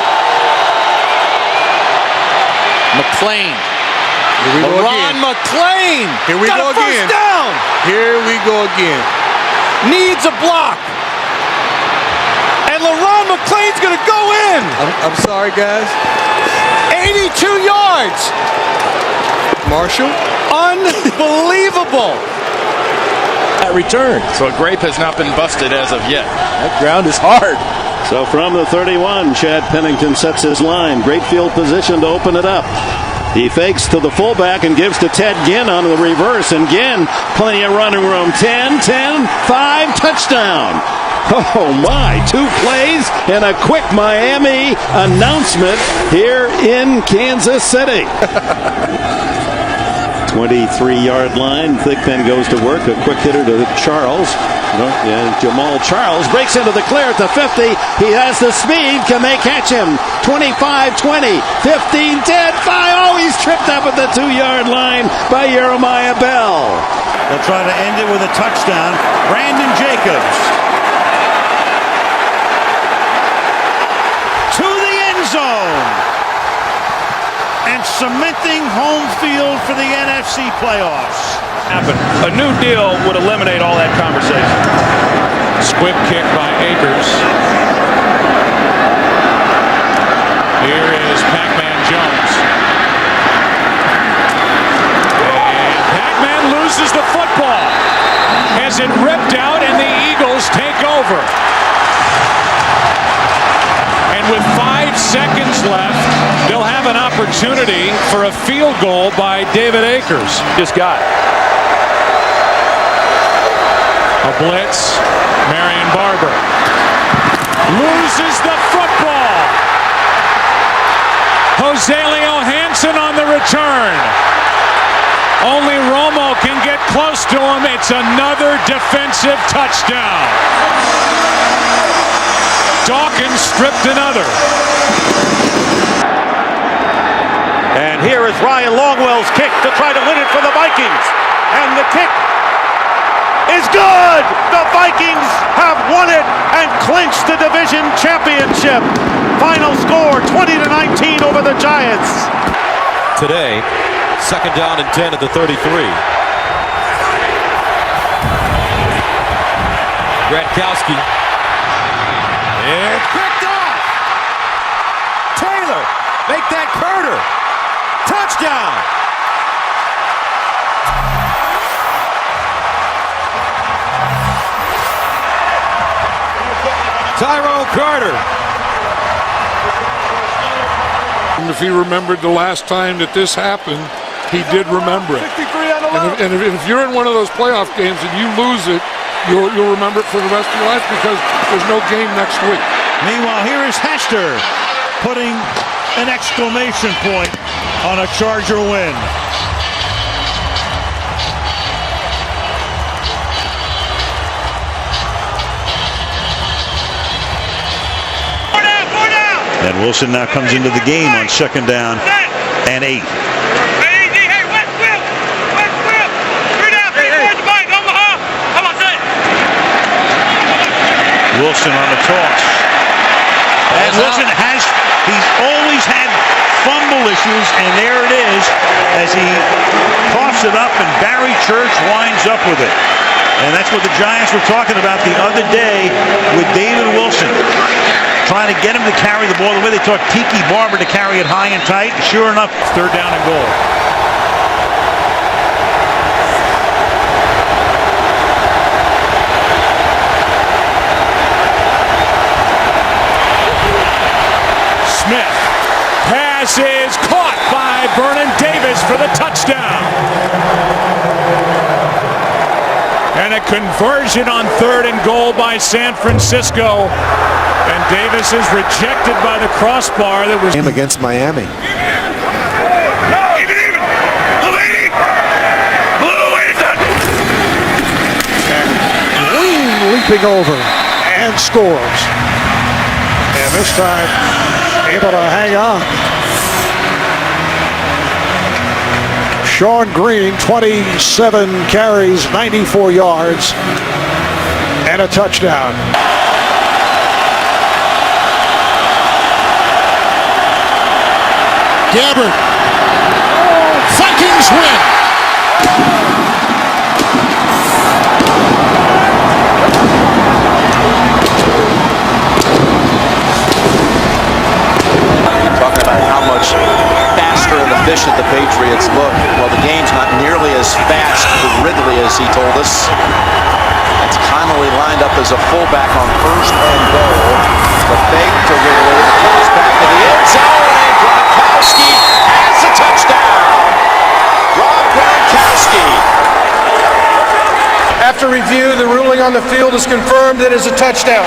McClain. Here we go Ron again. McClain. Here we got go a first again. down. Here we go again. Needs a block. And LaRon McClain's going to go in. I'm sorry, guys. 82 yards. Marshall. Unbelievable. That return. So a grape has not been busted as of yet. That ground is hard. So from the 31, Chad Pennington sets his line. Great field position to open it up. He fakes to the fullback and gives to Ted Ginn on the reverse. And Ginn, plenty of running room. 10, 5, touchdown. Oh my, 2 plays and a quick Miami announcement here in Kansas City. 23-yard line. Thigpen goes to work. A quick hitter to Charles. Jamal Charles breaks into the clear at the 50. He has the speed. Can they catch him? 25, 20, 15, 10, 5. Oh, he's tripped up at the 2-yard line by Jeremiah Bell. They'll try to end it with a touchdown. Brandon Jacobs to the end zone. cementing home field for the NFC playoffs. A new deal would eliminate all that conversation. Squib kick by Akers. Here is Pac-Man Jones. And Pac-Man loses the football. Has it ripped out and the Eagles take over. And with 5 seconds left, they'll have an opportunity for a field goal by David Akers. Just got it. A blitz. Marion Barber loses the football. Jose Leo Hansen on the return. Only Romo can get close to him. It's another defensive touchdown. Dawkins stripped another. And here is Ryan Longwell's kick to try to win it for the Vikings. And the kick is good! The Vikings have won it and clinched the division championship. Final score 20-19 over the Giants. Today, second down and 10 at the 33. Gronkowski. It's picked off. Taylor, make that Carter. Touchdown. Tyrone Carter. And if he remembered the last time that this happened, he did remember it. And if you're in one of those playoff games and you lose it, you'll remember it for the rest of your life because there's no game next week. Meanwhile, here is Hester putting an exclamation point on a Charger win. And Wilson now comes into the game on second down and 8. Wilson on the toss. And Wilson he's always had fumble issues, and there it is as he coughs it up, and Barry Church winds up with it. And that's what the Giants were talking about the other day with David Wilson. Trying to get him to carry the ball the way they taught Tiki Barber to carry it high and tight. Sure enough, third down and goal. Smith. Pass is caught by Vernon Davis for the touchdown. And a conversion on third and goal by San Francisco. And Davis is rejected by the crossbar that was against Miami. Green leaping over and scores. And this time able to hang on. Sean Green, 27 carries, 94 yards, and a touchdown. Gabbard. Vikings win. Talking about how much faster and efficient the Patriots look. Well, the game's not nearly as fast for Ridley as he told us. It's Connolly lined up as a fullback on first and goal. The fake to Ridley. The pass back to the end zone. And Gronkowski has the touchdown. Rob Gronkowski. After review, the ruling on the field is confirmed. It is a touchdown.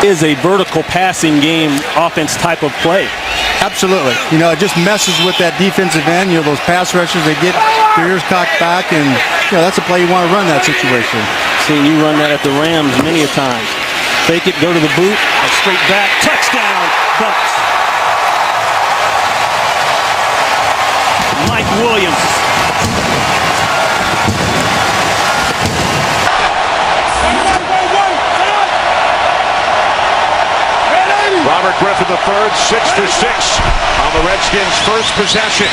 Is a vertical passing game offense type of play. Absolutely. You know, it just messes with that defensive end. You know, those pass rushers, they get their ears cocked back, and, you know, that's a play you want to run that situation. Seeing you run that at the Rams many a times. Fake it, go to the boot, straight back, touchdown, Bucks. Mike Williams. the third, 6 for 6 on the Redskins' first possession.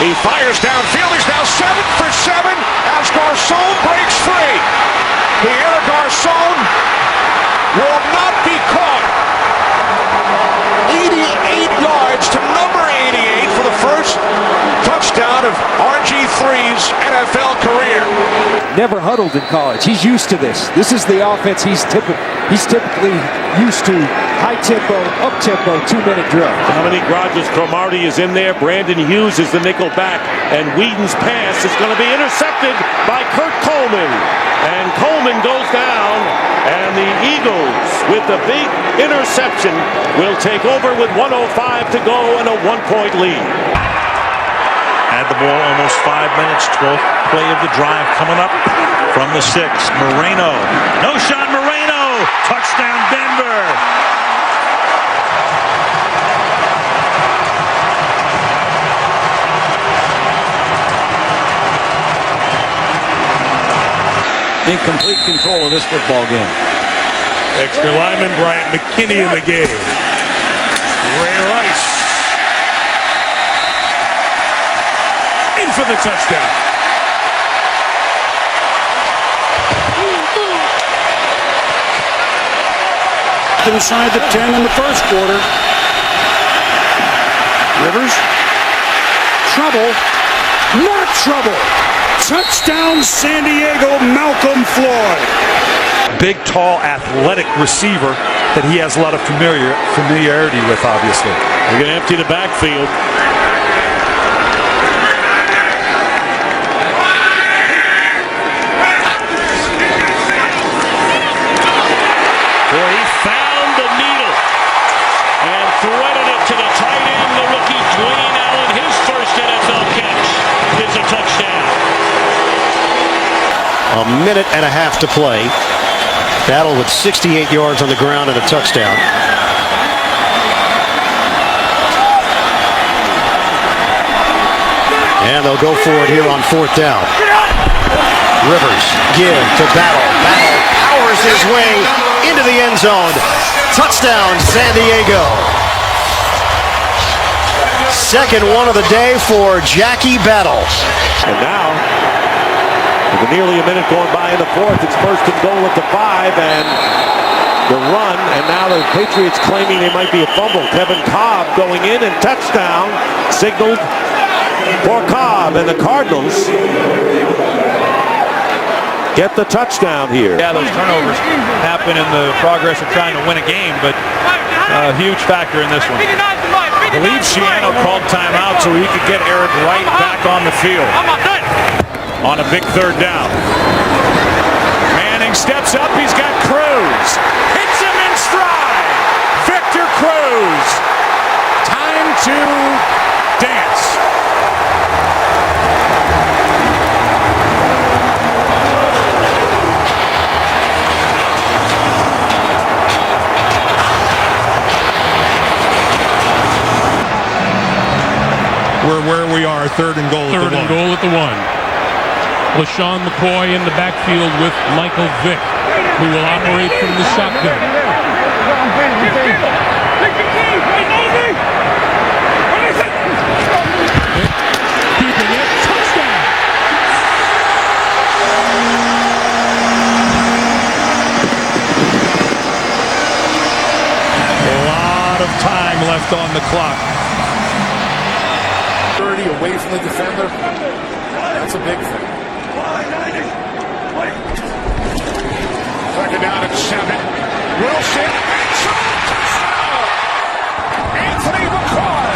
He fires downfield. He's now 7 for 7 as Garcon breaks free. Pierre Garcon will not be caught. 88 yards to number 88 for the first touchdown of RG3's NFL career. Never huddled in college. He's used to this. This is the offense he's typically used to. High tempo, up tempo, 2-minute drill. Dominique Rodgers-Cromartie is in there. Brandon Hughes is the nickel back. And Whedon's pass is going to be intercepted by Kurt Coleman. And Coleman goes down. And the Eagles, with the big interception, will take over with 1:05 to go and a 1-point lead. Had the ball almost 5 minutes. 12th play of the drive coming up from the 6. Moreno. No shot Moreno. Touchdown Denver. In complete control of this football game. Extra lineman Bryant McKinney in the game. Ray Rice. In for the touchdown. Inside the 10 in the first quarter. Rivers. Trouble. Not trouble. Touchdown San Diego, Malcolm Floyd. Big, tall, athletic receiver that he has a lot of familiarity with, obviously. They're going to empty the backfield. Boy, he found the needle and threaded it to the tight end, the rookie Dwayne Allen. His first NFL catch is a touchdown. A minute and a half to play. Battle with 68 yards on the ground and a touchdown. And they'll go for it here on 4th down. Rivers give to Battle. Battle powers his way into the end zone. Touchdown San Diego. Second one of the day for Jackie Battle. And now, with nearly a minute going by in the 4th, it's 1st and goal at the 5, and the run, and now the Patriots claiming they might be a fumble. Kevin Cobb going in and touchdown, signaled for Cobb, and the Cardinals get the touchdown here. Yeah, those turnovers happen in the progress of trying to win a game, but a huge factor in this one. I believe Shiano called timeout so he could get Eric Wright back on the field on a big 3rd down. Manning steps up. He's got Cruz. Hits him in stride. Victor Cruz. Time to dance. We're where we are, 3rd and goal at the 1. 3rd and goal at the 1. LaShawn McCoy in the backfield with Michael Vick, who will operate from the shotgun. Keeping it. Touchdown! A lot of time left on the clock. 30 away from the defender. That's a big thing. 2nd down and 7. Wilson. Touchdown! Anthony McCoy.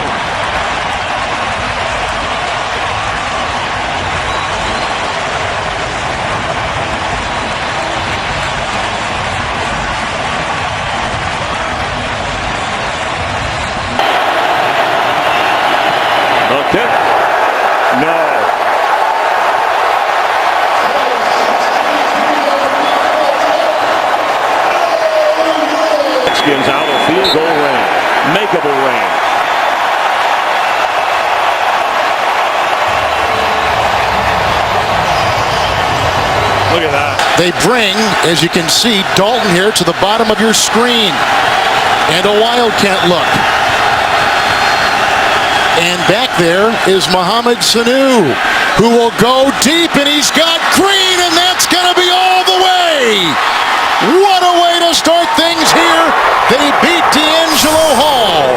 Okay. No. Redskins out of field goal range. Makeable range. Look at that. They bring, as you can see, Dalton here to the bottom of your screen. And a wildcat look. And back there is Mohamed Sanu, who will go deep, and he's got Green, and that's going to be all the way. What a way to start things here. They beat D'Angelo Hall.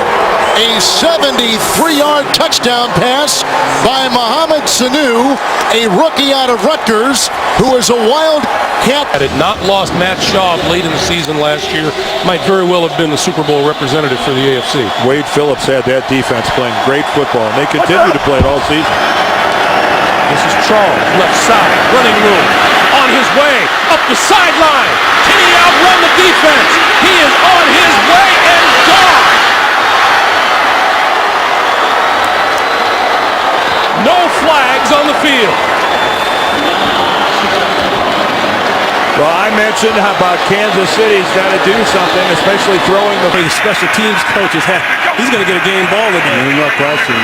A 73-yard touchdown pass by Mohamed Sanu, a rookie out of Rutgers, who is a wildcat. Had it not lost Matt Schaub late in the season last year, might very well have been the Super Bowl representative for the AFC. Wade Phillips had that defense playing great football, and they continue to play it all season. This is Charles, left side, running room, on his way, up the sideline. Can he outrun the defense? He is on his way and gone. No flags on the field. Well, I mentioned how about Kansas City's got to do something, especially throwing the special teams coaches. He's going to get a game ball today. No question.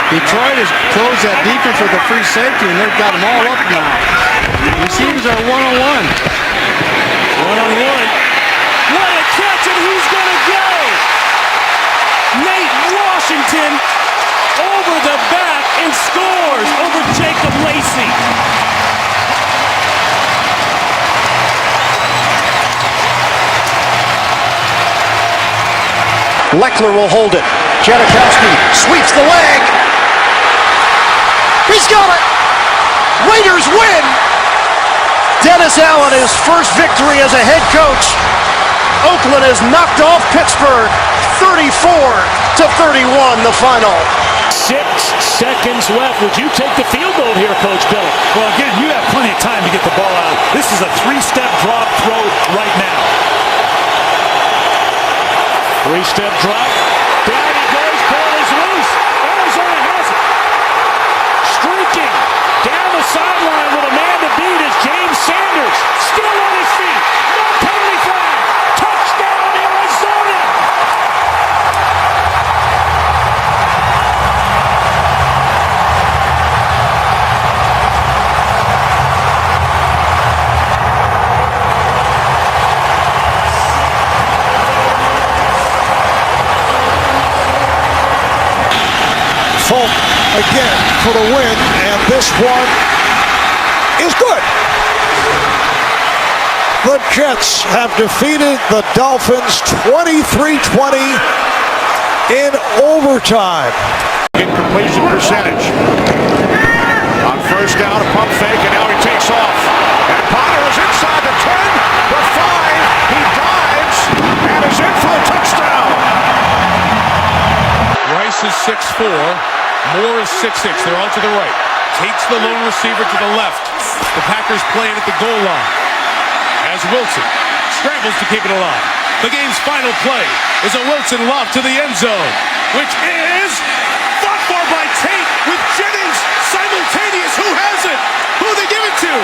Detroit has closed that defense with a free safety, and they've got them all up now. Receivers are one-on-one. One-on-one. What a catch, and he's going to go! Nate Washington over the back and scores over Jacob Lacey. Leckler will hold it. Janikowski sweeps the leg. He's got it. Raiders win. Dennis Allen, his first victory as a head coach. Oakland has knocked off Pittsburgh 34-31 the final. 6 seconds left. Would you take the field goal here, Coach Bill? Well, again, you have plenty of time to get the ball out. This is a 3-step drop throw right now. 3-step drop. Down he goes. Ball is loose. Arizona has it. Streaking down the sideline with a man to beat is James Sanders. Still on his feet. No penalty flag. Touchdown, Arizona. Folk again for the win, and this one is good. The Jets have defeated the Dolphins 23-20 in overtime. Incompletion percentage. On first down, a pump fake, and now he takes off. And Potter is inside the 10, the 5, he dives, and is in for a touchdown. Rice is 6'4". Moore is 6'6". They're on to the right. Takes the lone receiver to the left. The Packers playing at the goal line. As Wilson scrambles to keep it alive. The game's final play is a Wilson lob to the end zone, which is fought for by Tate with Jennings simultaneous. Who has it? Who they give it to?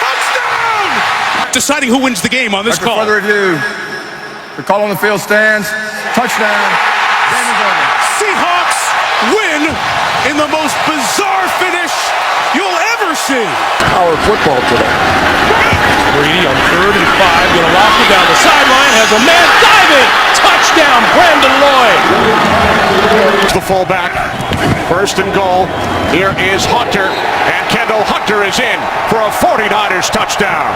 Touchdown! Deciding who wins the game on this call. Further review. The call on the field stands. Touchdown. Game is over. Seahawks win in the most bizarre finish you'll ever see. Power football today. Brady on 3rd and 5, gonna lock it down the sideline, has a man diving. Touchdown, Brandon Lloyd. The fullback, 1st and goal. Here is Hunter, and Kendall Hunter is in for a 49ers touchdown.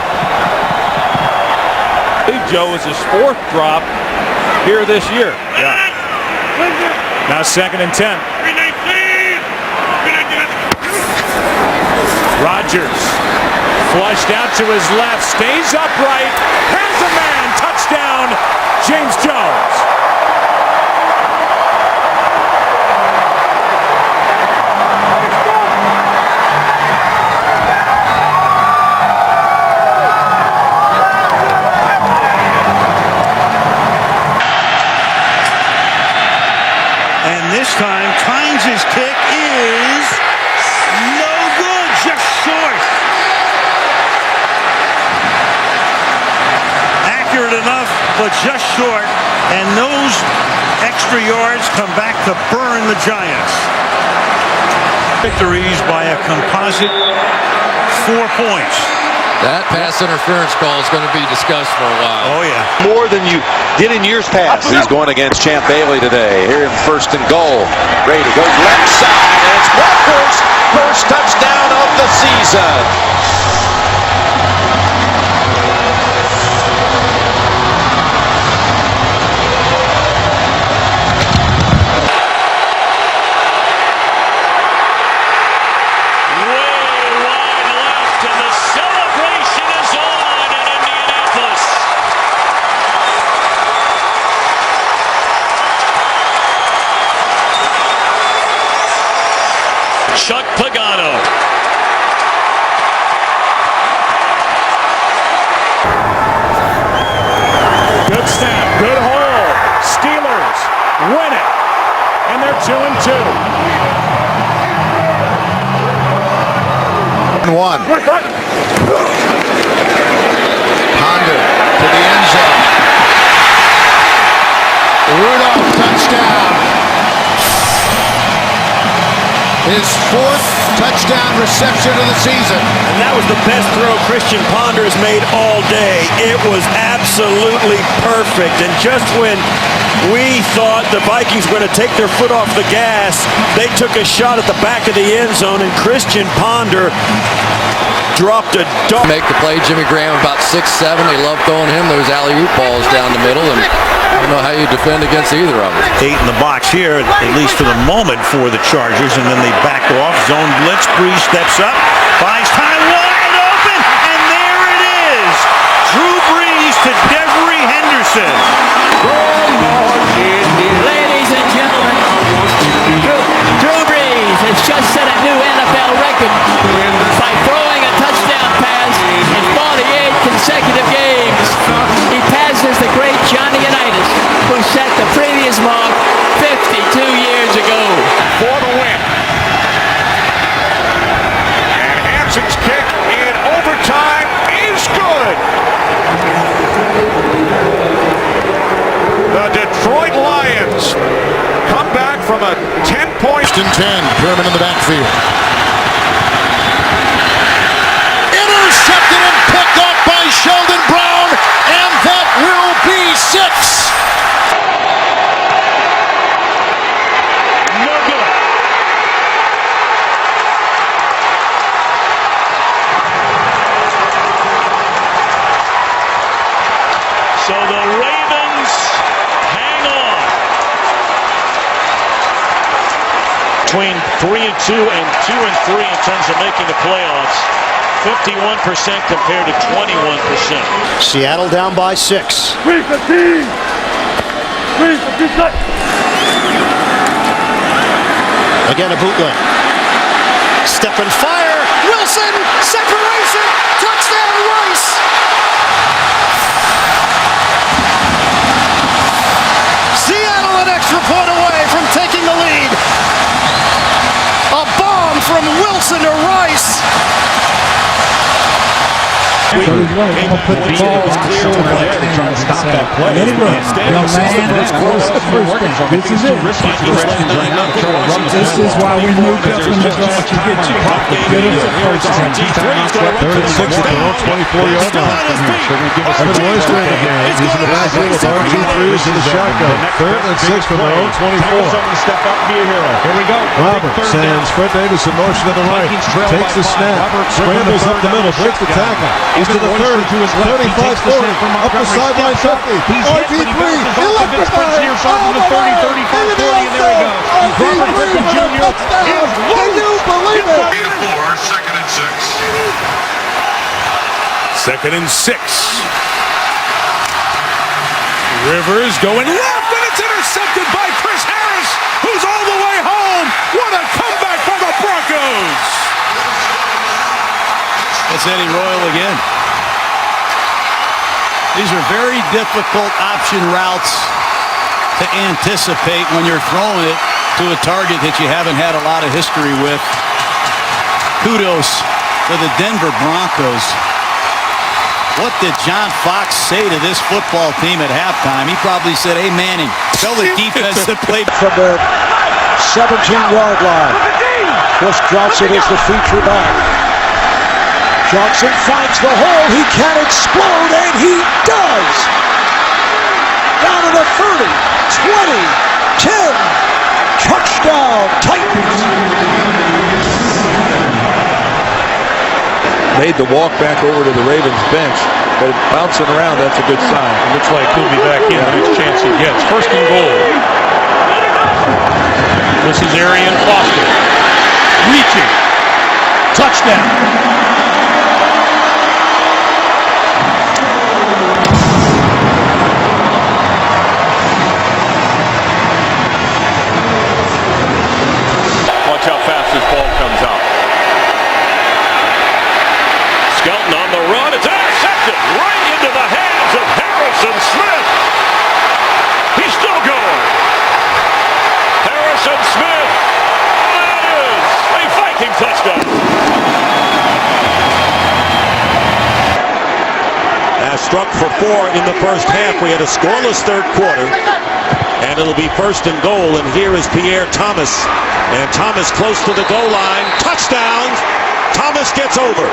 Big Joe is his 4th drop here this year. Yeah. Now 2nd and 10. Rodgers flushed out to his left, stays upright, has a man, touchdown, James Jones. And this time, Tynes' kick is no good, just short. Accurate enough, but just short. And those extra yards come back to burn the Giants. Victories by a composite 4 points. That pass interference call is going to be discussed for a while. Oh, yeah. More than you did in years past. He's going against Champ Bailey today. Here in 1st and goal. Brady goes left side, and it's Walker's first touchdown of the season. Chuck Pagano. Good snap, good hole. Steelers win it, and they're 2-2. 1. Ponder to the end zone. Rudolph touchdown. His 4th touchdown reception of the season. And that was the best throw Christian Ponder has made all day. It was absolutely perfect. And just when we thought the Vikings were going to take their foot off the gas, they took a shot at the back of the end zone, and Christian Ponder dropped a dart. Make the play, Jimmy Graham about 6'7". They love throwing him those alley-oop balls down the middle, and I don't know how you defend against either of them. 8 in the box here, at least for the moment, for the Chargers, and then they back off. Zone blitz. Breeze steps up, finds time, wide open, and there it is. Drew Brees to Devery Henderson. Ladies and gentlemen, Drew Brees has just set a new NFL record by throwing a touchdown pass in 48 consecutive games. He passes the great Johnny Unitas, who set the previous mark 52 years ago. For the win. And Hanson's kick in overtime is good. The Detroit Lions come back from a 10-point. 10, German in the backfield. Intercepted and picked up by Sheldon Brown, and that will be 6. No good. So the Ravens hang on. Between 3-2 and 2-3 in terms of making the playoffs. 51% compared to 21%. Seattle down by 6. Again, a bootleg. Step and fire. Wilson, separation, touchdown, Rice. Seattle an extra point away from taking the lead. A bomb from Wilson to Rice. So he's really going to put the ball on somewhere there to try to stop that play. Young man, that was the first thing. This is it. This is why we moved up in the draft to get you. Get us the first time. 3rd and 6 at their own 24-yard line. They're going to give us a choice right here. He's in the backfield with RG3s in the shotgun. 3rd and 6 from their own 24. Step up, be a hero. Here we go. Robert sends Fred Davis in motion to the right. Takes the snap. Scrambles up the middle. Breaks the tackle. He's to the 30, 35-40, up the sideline 50. RG3, electrifying. Oh, the 30, 35, 40, and there he goes. Robert Griffin Jr. Can you believe it? 2nd and 6. 2nd and 6. Rivers going left, and it's intercepted by Chris Harris, who's all the way home. What a comeback for the Broncos. That's Eddie Royal again. These are very difficult option routes to anticipate when you're throwing it to a target that you haven't had a lot of history with. Kudos to the Denver Broncos. What did John Fox say to this football team at halftime? He probably said, "Hey, Manning, tell the defense to play from the 17-yard line." Chris Johnson is the feature back. Johnson finds the hole. He can explode, and he does. Down to the 30, 20, 10. Touchdown, Titans. Made the walk back over to the Ravens bench, but bouncing around, that's a good sign. It looks like he'll be back in the next chance he gets. First and goal. This is Arian Foster. Reaching. Touchdown. Watch how fast this ball comes out. Skelton on the run. It's intercepted right into the hands of Harrison Smith. He's still going. Harrison Smith. That is a Viking touchdown. Struck for 4 in the first half. We had a scoreless third quarter, and it'll be first and goal. And here is Pierre Thomas, and Thomas close to the goal line. Touchdown! Thomas gets over.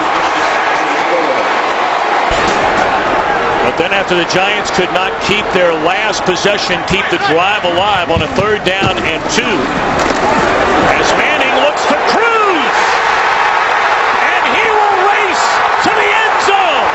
But then after the Giants could not keep their last possession, keep the drive alive on a 3rd down and 2, as Manning looks to cruise, and he will race to the end zone.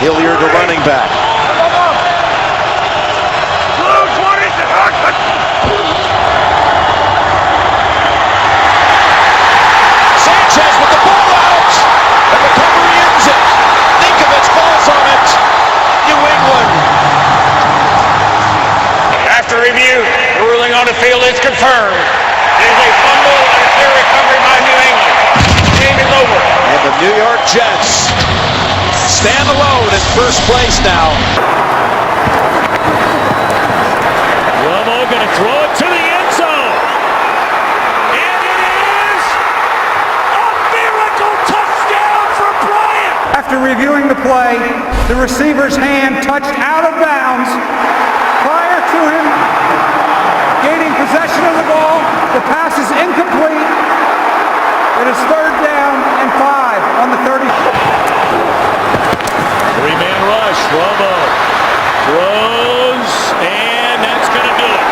Hilliard, the running back. Sanchez with the ball out, and recovery ends it. Ninkovich falls on it. New England. After review, the ruling on the field is confirmed. It is a fumble and a clear recovery by New England. Game is over. And the New York Jets stand alone in first place now. Romo going to throw it to the end zone. And it is a miracle touchdown for Bryant. After reviewing the play, the receiver's hand touched out of bounds. Prior to him gaining possession of the ball, the pass is incomplete. It is 3rd down and 5 on the 30. 3-man rush. Romo throws, and that's going to do it.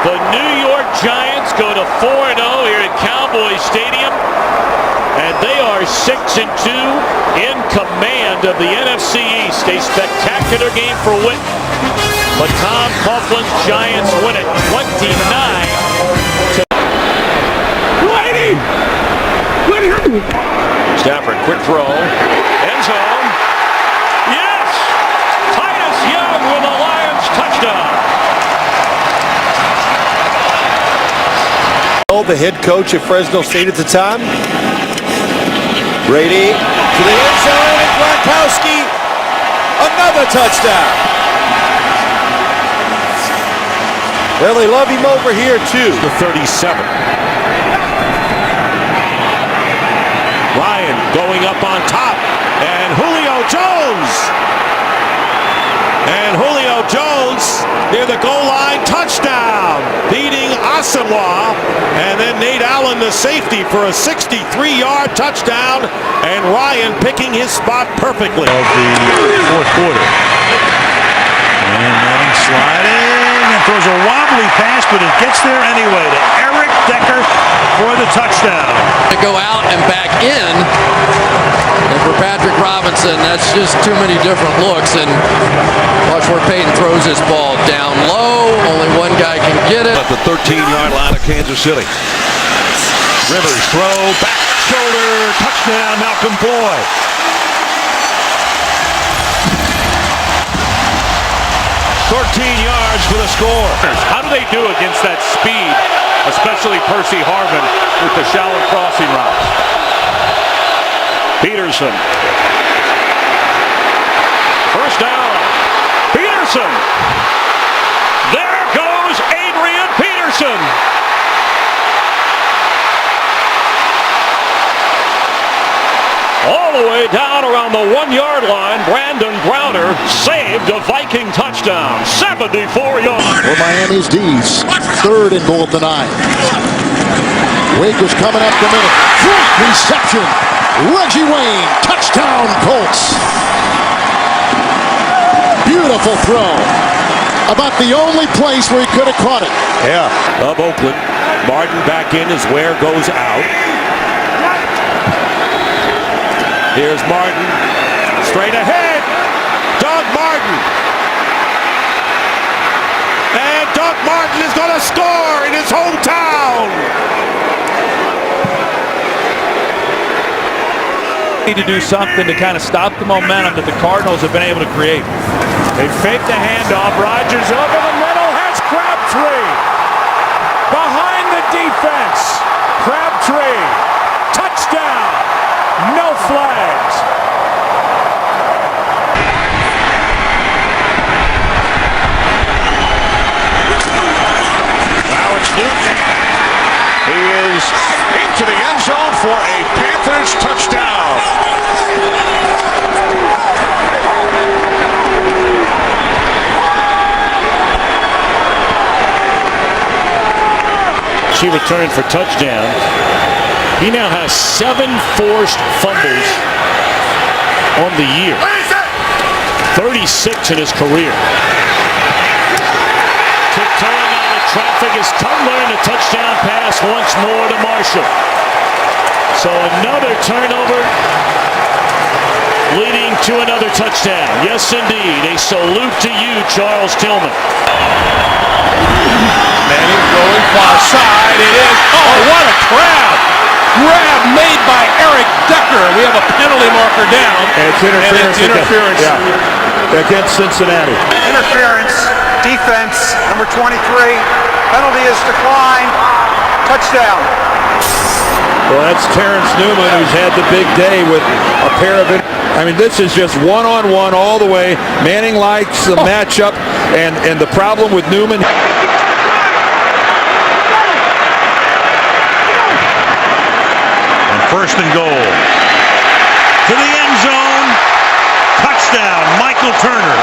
The New York Giants go to 4-0 here at Cowboy Stadium, and they are 6-2 in command of the NFC East. A spectacular game for Witten, but Tom Coughlin's Giants win it 29-. Stafford, quick throw. End zone. Yes! Titus Young with a Lions touchdown. The head coach at Fresno State at the time. Brady to the end zone, and Gronkowski, another touchdown. Well, they love him over here, too. The 37. Ryan going up on top, and Julio Jones. And Julio Jones near the goal line, touchdown, beating Asamoah. And then Nate Allen, the safety, for a 63-yard touchdown, and Ryan picking his spot perfectly. Of the fourth quarter. And Manning sliding and throws a wobbly pass, but it gets there anyway to Eric Decker for the touchdown. To go out and back in, and for Patrick Robinson, that's just too many different looks. And watch where Peyton throws his ball down low. Only one guy can get it. At the 13-yard line of Kansas City. Rivers throw, back shoulder, touchdown, Malcolm Floyd. 13 yards for the score. How do they do against that speed, especially Percy Harvin with the shallow crossing routes? Peterson. First down. Peterson. There goes Adrian Peterson. All the way down around the 1-yard line, Brandon Browner saved a Viking touchdown. 74 yards. For Miami's D's. 3rd and goal at the 9. Wake is coming up the middle. Great reception. Reggie Wayne. Touchdown, Colts. Beautiful throw. About the only place where he could have caught it. Yeah. Of Oakland. Martin back in as Ware goes out. Here's Martin. Straight ahead. Doug Martin. And Doug Martin is going to score in his hometown. Need to do something to kind of stop the momentum that the Cardinals have been able to create. They fake the handoff. Rodgers over the middle has Crabtree. Behind the defense. Crabtree. Touchdown. No flags. Now it's Newton. He is into the end zone for a Panthers touchdown. She returned for touchdown. He now has 7 forced fumbles on the year. 36 in his career. Tiptoeing out of traffic is Cutler, and a touchdown pass once more to Marshall. So another turnover leading to another touchdown. Yes, indeed. A salute to you, Charles Tillman. Manning going far side. It is. Oh, what a grab! Grab made by Eric Decker. We have a penalty marker down. And it's interference. Against Cincinnati. Interference, defense, number 23. Penalty is declined. Touchdown. Well, that's Terrence Newman, who's had the big day with a pair of it. I mean, this is just one-on-one all the way. Manning likes the matchup, and the problem with Newman. First and goal. To the end zone. Touchdown, Michael Turner.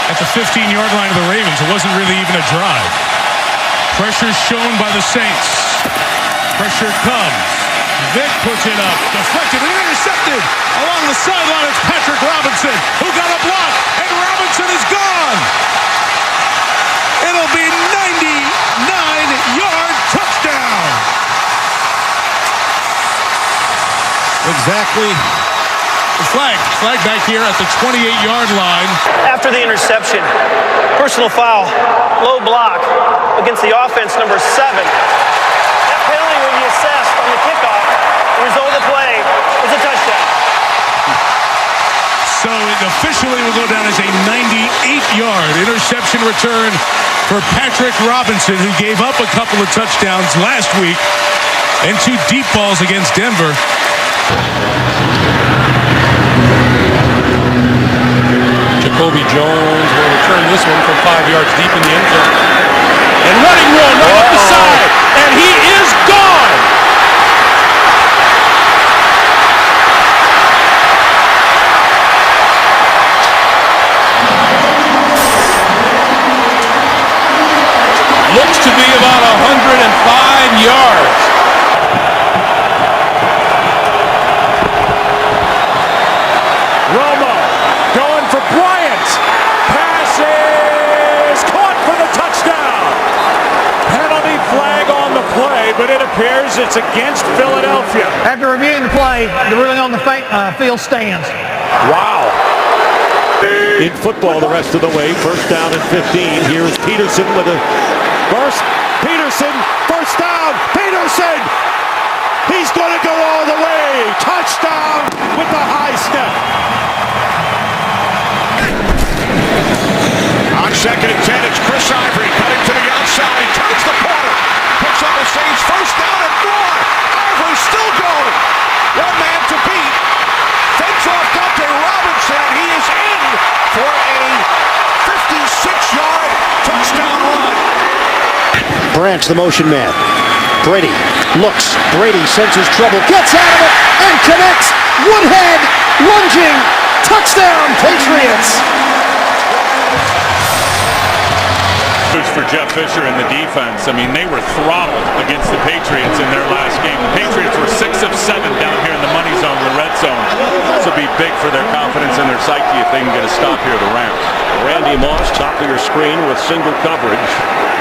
At the 15-yard line of the Ravens, it wasn't really even a drive. Pressure shown by the Saints. Pressure comes. Vick puts it up. Deflected and intercepted. Along the sideline, it's Patrick Robinson, who got a block, and Robinson is gone. It'll be 99-yard touchdown. Exactly. Flag back here at the 28-yard line. After the interception, personal foul, low block against the offense, number 7. That penalty will be assessed on the kickoff. The result of the play is a touchdown. So it officially will go down as a 98-yard interception return for Patrick Robinson, who gave up a couple of touchdowns last week and 2 deep balls against Denver. Jacoby Jones will return this one from 5 yards deep in the end zone. And running one right up the side, and he is gone. Looks to be about 105 yards. Romo going for Bryant. Pass is caught for the touchdown. Penalty flag on the play, but it appears it's against Philadelphia. After reviewing the play, the ruling on the field stands. Wow. In football the rest of the way. First down and 15. Here is Peterson with a burst. Peterson, first down. Peterson. He's going to go all the way. Touchdown with the high step. On 2nd and 10, it's Chris Ivory cutting to the outside. He turns the corner. Picks up the Saints. First down and more. Ivory still going. One man to beat. Fakes off Dante Robinson. He is in for a 56-yard touchdown Branch, the motion man. Brady looks. Brady senses trouble. Gets out of it and connects. Woodhead lunging. Touchdown, Patriots. For Jeff Fisher and the defense, I mean, they were throttled against the Patriots in their last game. The Patriots were 6 of 7 down here in the money zone, the red zone. This will be big for their confidence and their psyche if they can get a stop here, the Rams. Randy Moss, top of your screen with single coverage.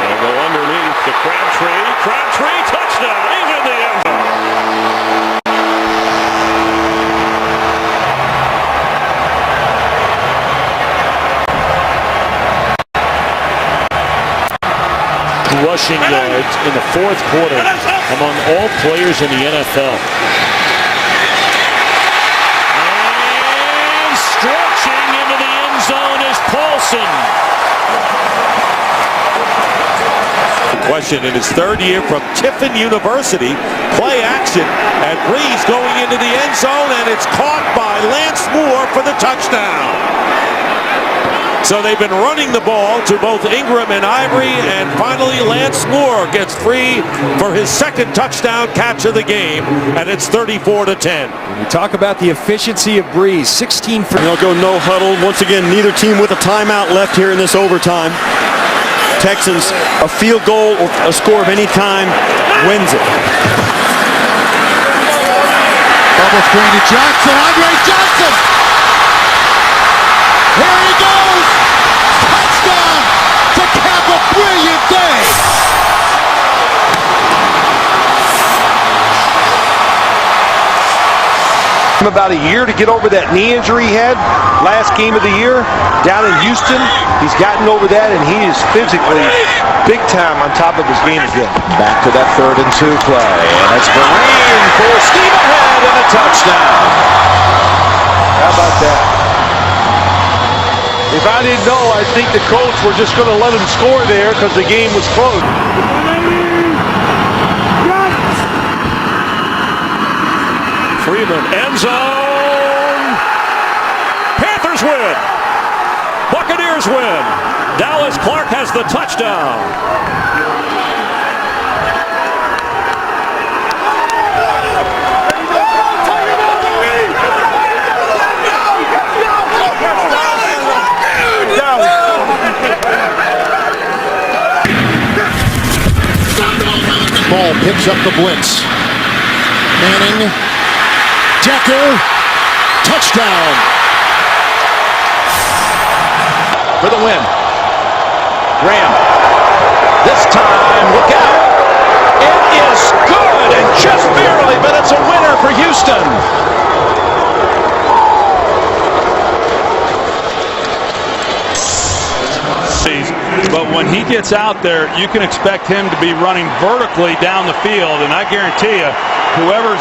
They'll go underneath to Crabtree. Crabtree, touchdown, he's in the end zone. Rushing yards in the fourth quarter among all players in the NFL. And stretching into the end zone is Paulson. Question in his third year from Tiffin University. Play action, and Breeze going into the end zone, and it's caught by Lance Moore for the touchdown. So they've been running the ball to both Ingram and Ivory, and finally Lance Moore gets free for his second touchdown catch of the game, and it's 34-10. We talk about the efficiency of Breeze. 16 for. They'll go no huddle. Once again, neither team with a timeout left here in this overtime. Texans, a field goal or a score of any kind wins it. Double screen to Johnson. Andre Johnson. Here he goes. Touchdown to cap a brilliant day. About a year to get over that knee injury he had last game of the year down in Houston. He's gotten over that, and he is physically big time on top of his game again. Back to that 3rd and 2 play, and it's Vereen for Steve ahead and a touchdown. How about that? If I didn't know, I think the Colts were just going to let him score there because the game was close. Freeman, end zone. Panthers win. Buccaneers win. Dallas Clark has the touchdown. Ball picks up the blitz. Manning. Decker. Touchdown. For the win. Graham. This time, look out. It is good, and just barely, but it's a winner for Houston. But when he gets out there, you can expect him to be running vertically down the field, and I guarantee you, whoever's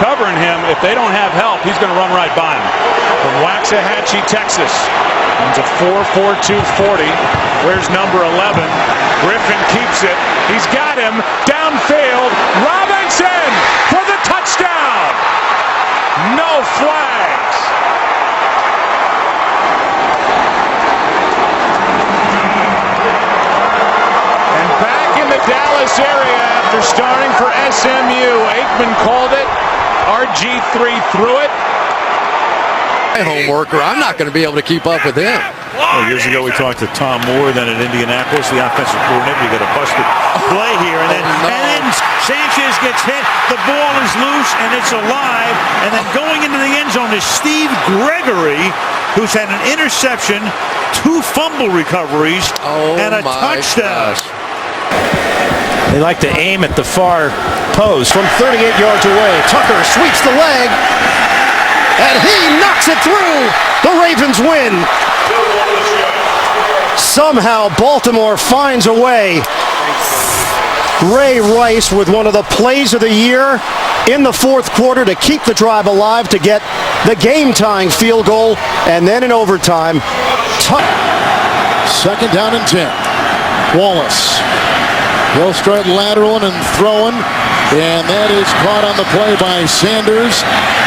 covering him, if they don't have help, he's going to run right by him. From Waxahachie, Texas, it's a 4.42 40. Where's number 11? Griffin keeps it. He's got him downfield. Robinson for the touchdown. No flags. And back in the Dallas area after starting for SMU. Aikman called it. RG3 threw it. Homework, or I'm not going to be able to keep up with him. Well, years ago, we talked to Tom Moore, then at Indianapolis, the offensive coordinator. We got a busted play here, and then Sanchez gets hit. The ball is loose, and it's alive. And then going into the end zone is Steve Gregory, who's had an interception, 2 fumble recoveries, and a touchdown. Gosh. They like to aim at the far post from 38 yards away. Tucker sweeps the leg, and he knocks it through. The Ravens win. Somehow Baltimore finds a way. Ray Rice with one of the plays of the year in the fourth quarter to keep the drive alive, to get the game-tying field goal, and then in overtime. Second down and 10. Wallace. He'll start lateraling and throwing, and that is caught on the play by Sanders.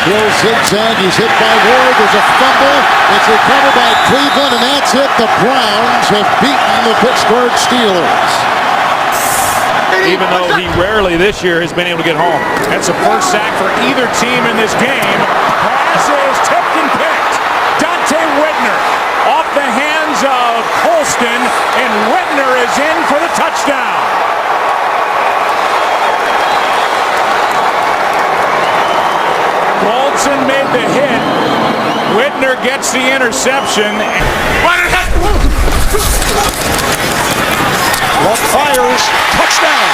He'll zigzag. He's hit by Ward. There's a fumble. It's recovered by Cleveland, and that's it. The Browns have beaten the Pittsburgh Steelers. even though he rarely this year has been able to get home. That's a first sack for either team in this game. Pass is tipped and picked. Dante Whitner off the hands of Colston, and Whitner is in for the touchdown. Colson made the hit. Whitner gets the interception. Luck fires. Touchdown.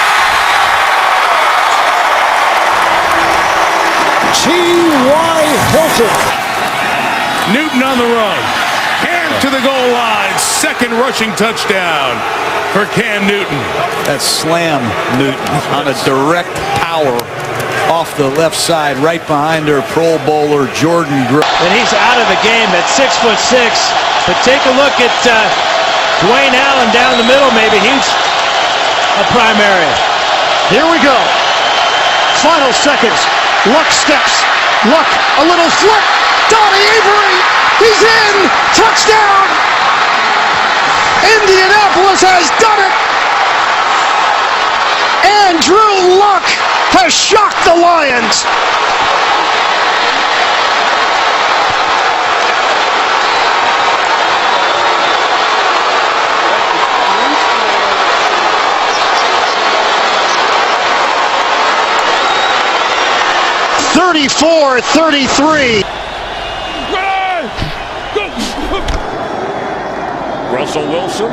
T.Y. Hilton. Newton on the run. Hand to the goal line. Second rushing touchdown for Cam Newton. That slam Newton on a direct power off the left side, right behind their Pro Bowler Jordan Gross. And he's out of the game at 6'6". But take a look at Dwayne Allen down the middle. Maybe he's a primary. Here we go. Final seconds. Luck steps. Luck, a little flip. Donnie Avery. He's in. Touchdown. Indianapolis has done it. Andrew Luck has shocked the Lions. (34-33). Russell Wilson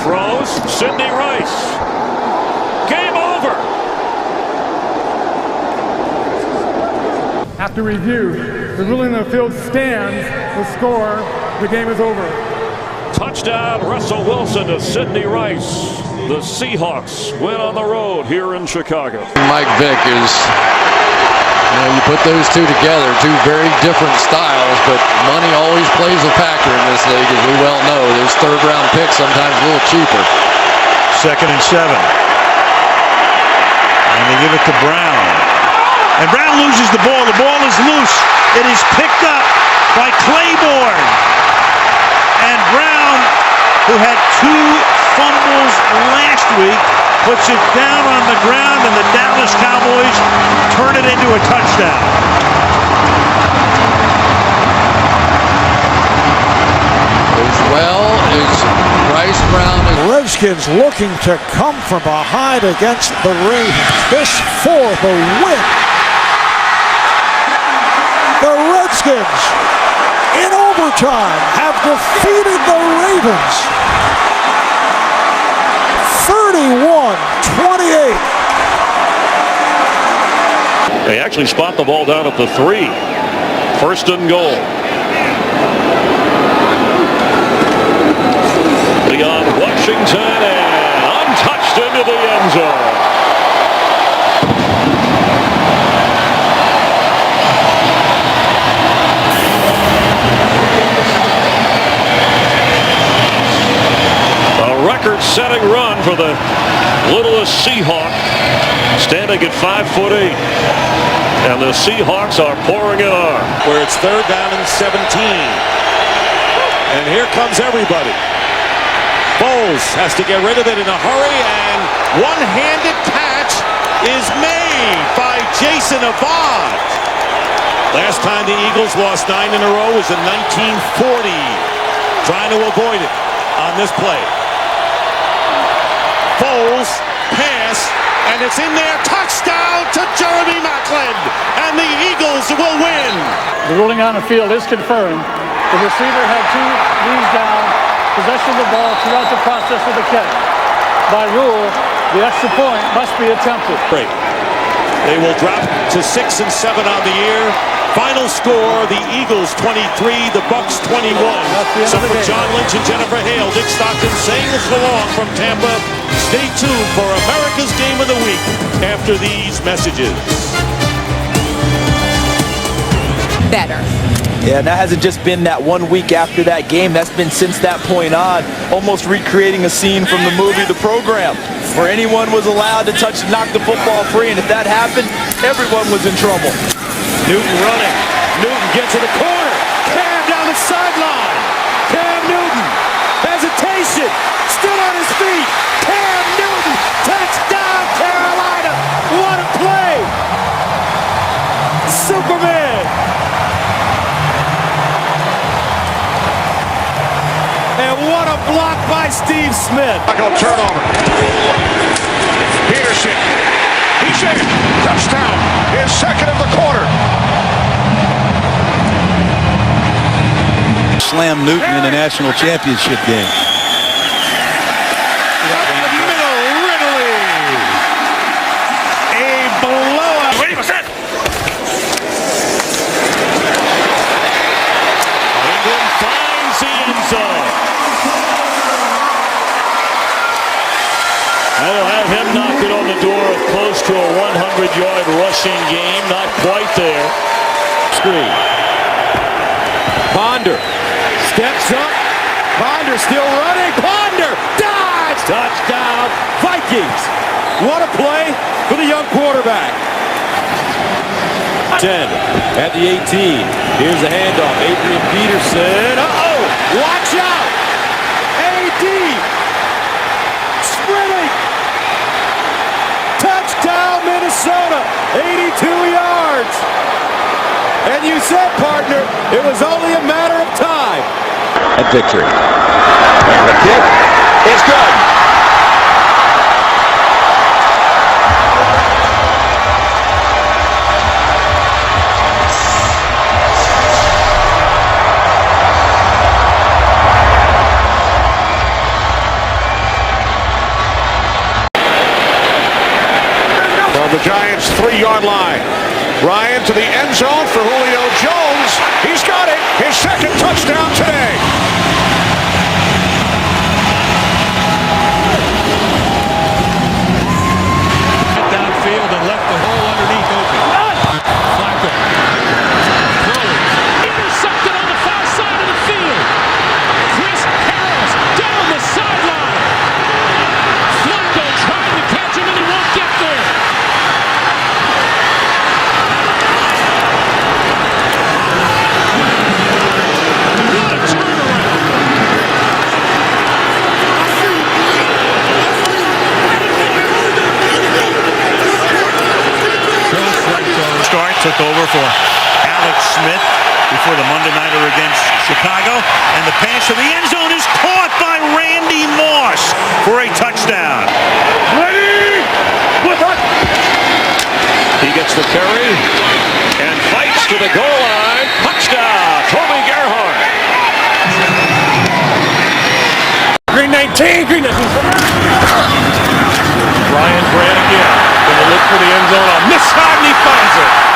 throws. Sidney Rice. Game over. After review, the ruling of the field stands. The score, the game is over. Touchdown, Russell Wilson to Sidney Rice. The Seahawks win on the road here in Chicago. Mike Vick is, you put those two together, two very different styles, but money always plays a factor in this league, as we well know. Those third-round picks sometimes a little cheaper. 2nd and 7. And they give it to Brown. And Brown loses the ball. The ball is loose. It is picked up by Claiborne. And Brown, who had 2 fumbles last week, puts it down on the ground, and the Dallas Cowboys turn it into a touchdown. As well as Bryce Brown. Redskins looking to come from behind against the Ravens. This for the win. The Redskins, in overtime, have defeated the Ravens. 31-28. They actually spot the ball down at the 3. 1st and goal. Leon Washington and untouched into the end zone. Record-setting run for the littlest Seahawk, standing at 5'8". And the Seahawks are pouring it on. Where it's 3rd down and 17. And here comes everybody. Bowles has to get rid of it in a hurry, and one-handed catch is made by Jason Abad. Last time the Eagles lost 9 in a row was in 1940. Trying to avoid it on this play. Bowles, pass, and it's in there. Touchdown to Jeremy Maclin, and the Eagles will win. The ruling on the field is confirmed. The receiver had 2 knees down, possession of the ball throughout the process of the catch. By rule, the extra point must be attempted. Great. They will drop to 6 and 7 on the year. Final score, the Eagles 23, the Bucks 21. So for John Lynch and Jennifer Hale, Dick Stockton saying so long from Tampa. Stay tuned for America's Game of the Week after these messages. Better. Yeah, and that hasn't just been that 1 week after that game. That's been since that point on, almost recreating a scene from the movie The Program, where anyone was allowed to touch and knock the football free, and if that happened, everyone was in trouble. Newton running. Newton gets to the corner. Cam down the sideline. Cam Newton. Hesitation. Still on his feet. Cam Newton. blocked by Steve Smith. Turnover. Peterson. He's in. Touchdown. His second of the quarter. Slam Newton in a national championship game. That'll have him knocking on the door of close to a 100-yard rushing game. Not quite there. Screen. Ponder steps up. Ponder still running. Ponder dives. Touchdown, Vikings. What a play for the young quarterback. 10 at the 18. Here's a handoff. Adrian Peterson. Uh-oh. Watch out. AD. Sprinting. Touchdown, Minnesota. 82 yards. And you said, partner, it was only a matter of time. A victory. And the kick is good. The Giants' 3-yard line. Ryan to the end zone for Julio Jones. He's got it. His second touchdown today. Downfield and left the hole underneath open. Flacco. Throwing. Intercepted on the far side of the field. Chris Harris down the sideline. Flacco trying to catch him and he won't get there. Took over for Alex Smith before the Monday nighter against Chicago. And the pass to the end zone is caught by Randy Moss for a touchdown. Ready? He gets the carry and fights to the goal line. Touchdown, Toby Gerhardt. Green 19. Green 19. Ryan Grant again. Gonna look for the end zone on this side and he finds it.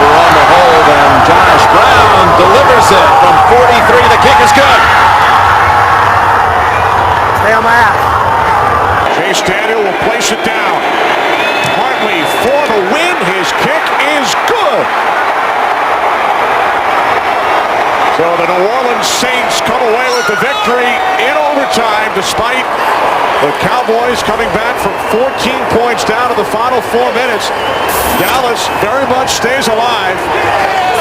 On the hold, and Josh Brown delivers it from 43. The kick is good. Stay on my ass. Chase Daniel will place it down. Hartley for the win. His kick is good. So the New Orleans Saints come away with the victory in overtime despite the Cowboys coming back from 14 points down to the final 4 minutes. Dallas very much stays alive.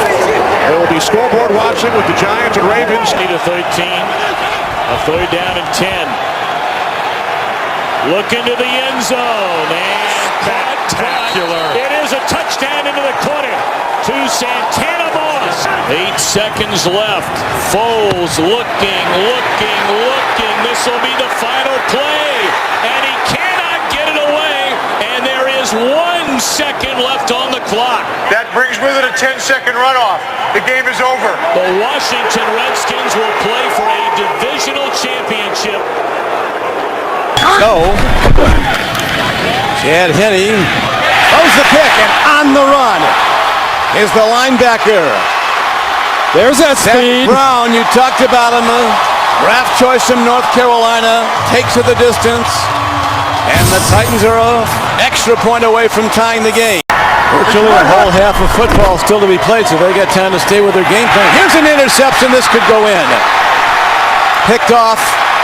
They will be scoreboard watching with the Giants and Ravens. Need a 13. A third down and 10. Look into the end zone. And spectacular. It is a touchdown into the corner to Santana Moss. 8 seconds left. Foles looking. This will be the final play. And he cannot get it away. And there is 1 second left on the clock. That brings with it a 10-second runoff. The game is over. The Washington Redskins will play for a divisional championship. So, Chad Henne throws the pick, and on the run is the linebacker. There's that speed. Zach Brown, you talked about him, draft choice from North Carolina, takes it the distance, and the Titans are an extra point away from tying the game. Virtually a whole half of football still to be played, so they got time to stay with their game plan. Here's an interception. This could go in. Picked off.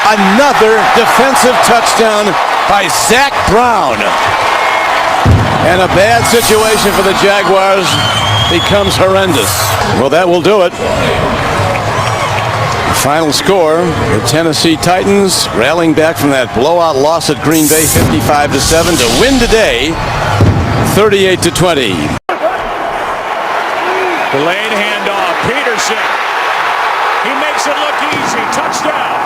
Another defensive touchdown by Zach Brown. And a bad situation for the Jaguars becomes horrendous. Well, that will do it. Final score, the Tennessee Titans rallying back from that blowout loss at Green Bay 55-7 to win today 38-20. Delayed handoff. Peterson. He makes it look easy. Touchdown.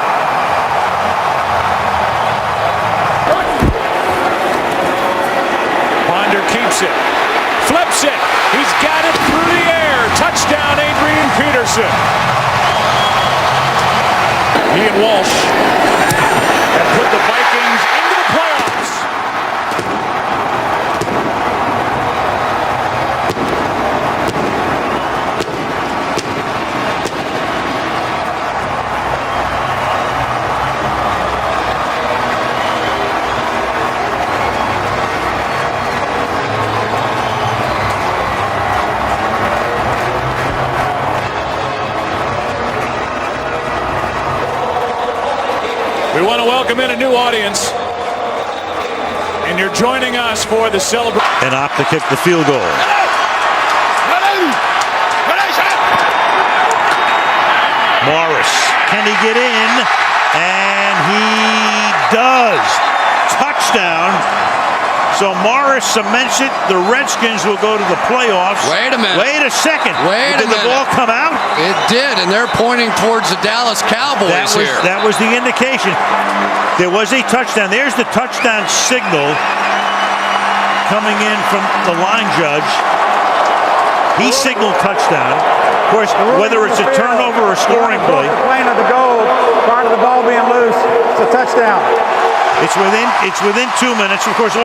Ponder keeps it. Flips it. He's got it through the air. Touchdown, Adrian Peterson. He and Walsh have put the Vikings into the playoffs. We want to welcome in a new audience, and you're joining us for the celebration. And opt to kick the field goal. Morris, can he get in? And he does. Touchdown. So Morris cements it. The Redskins will go to the playoffs. Wait a minute. Wait a second. Did the ball come out? It did, and they're pointing towards the Dallas Cowboys here. That was the indication. There was a touchdown. There's the touchdown signal coming in from the line judge. He signaled touchdown. Of course, whether it's a turnover or a scoring play. Playing of the goal prior to the ball being loose. It's a touchdown. It's within 2 minutes. Of course.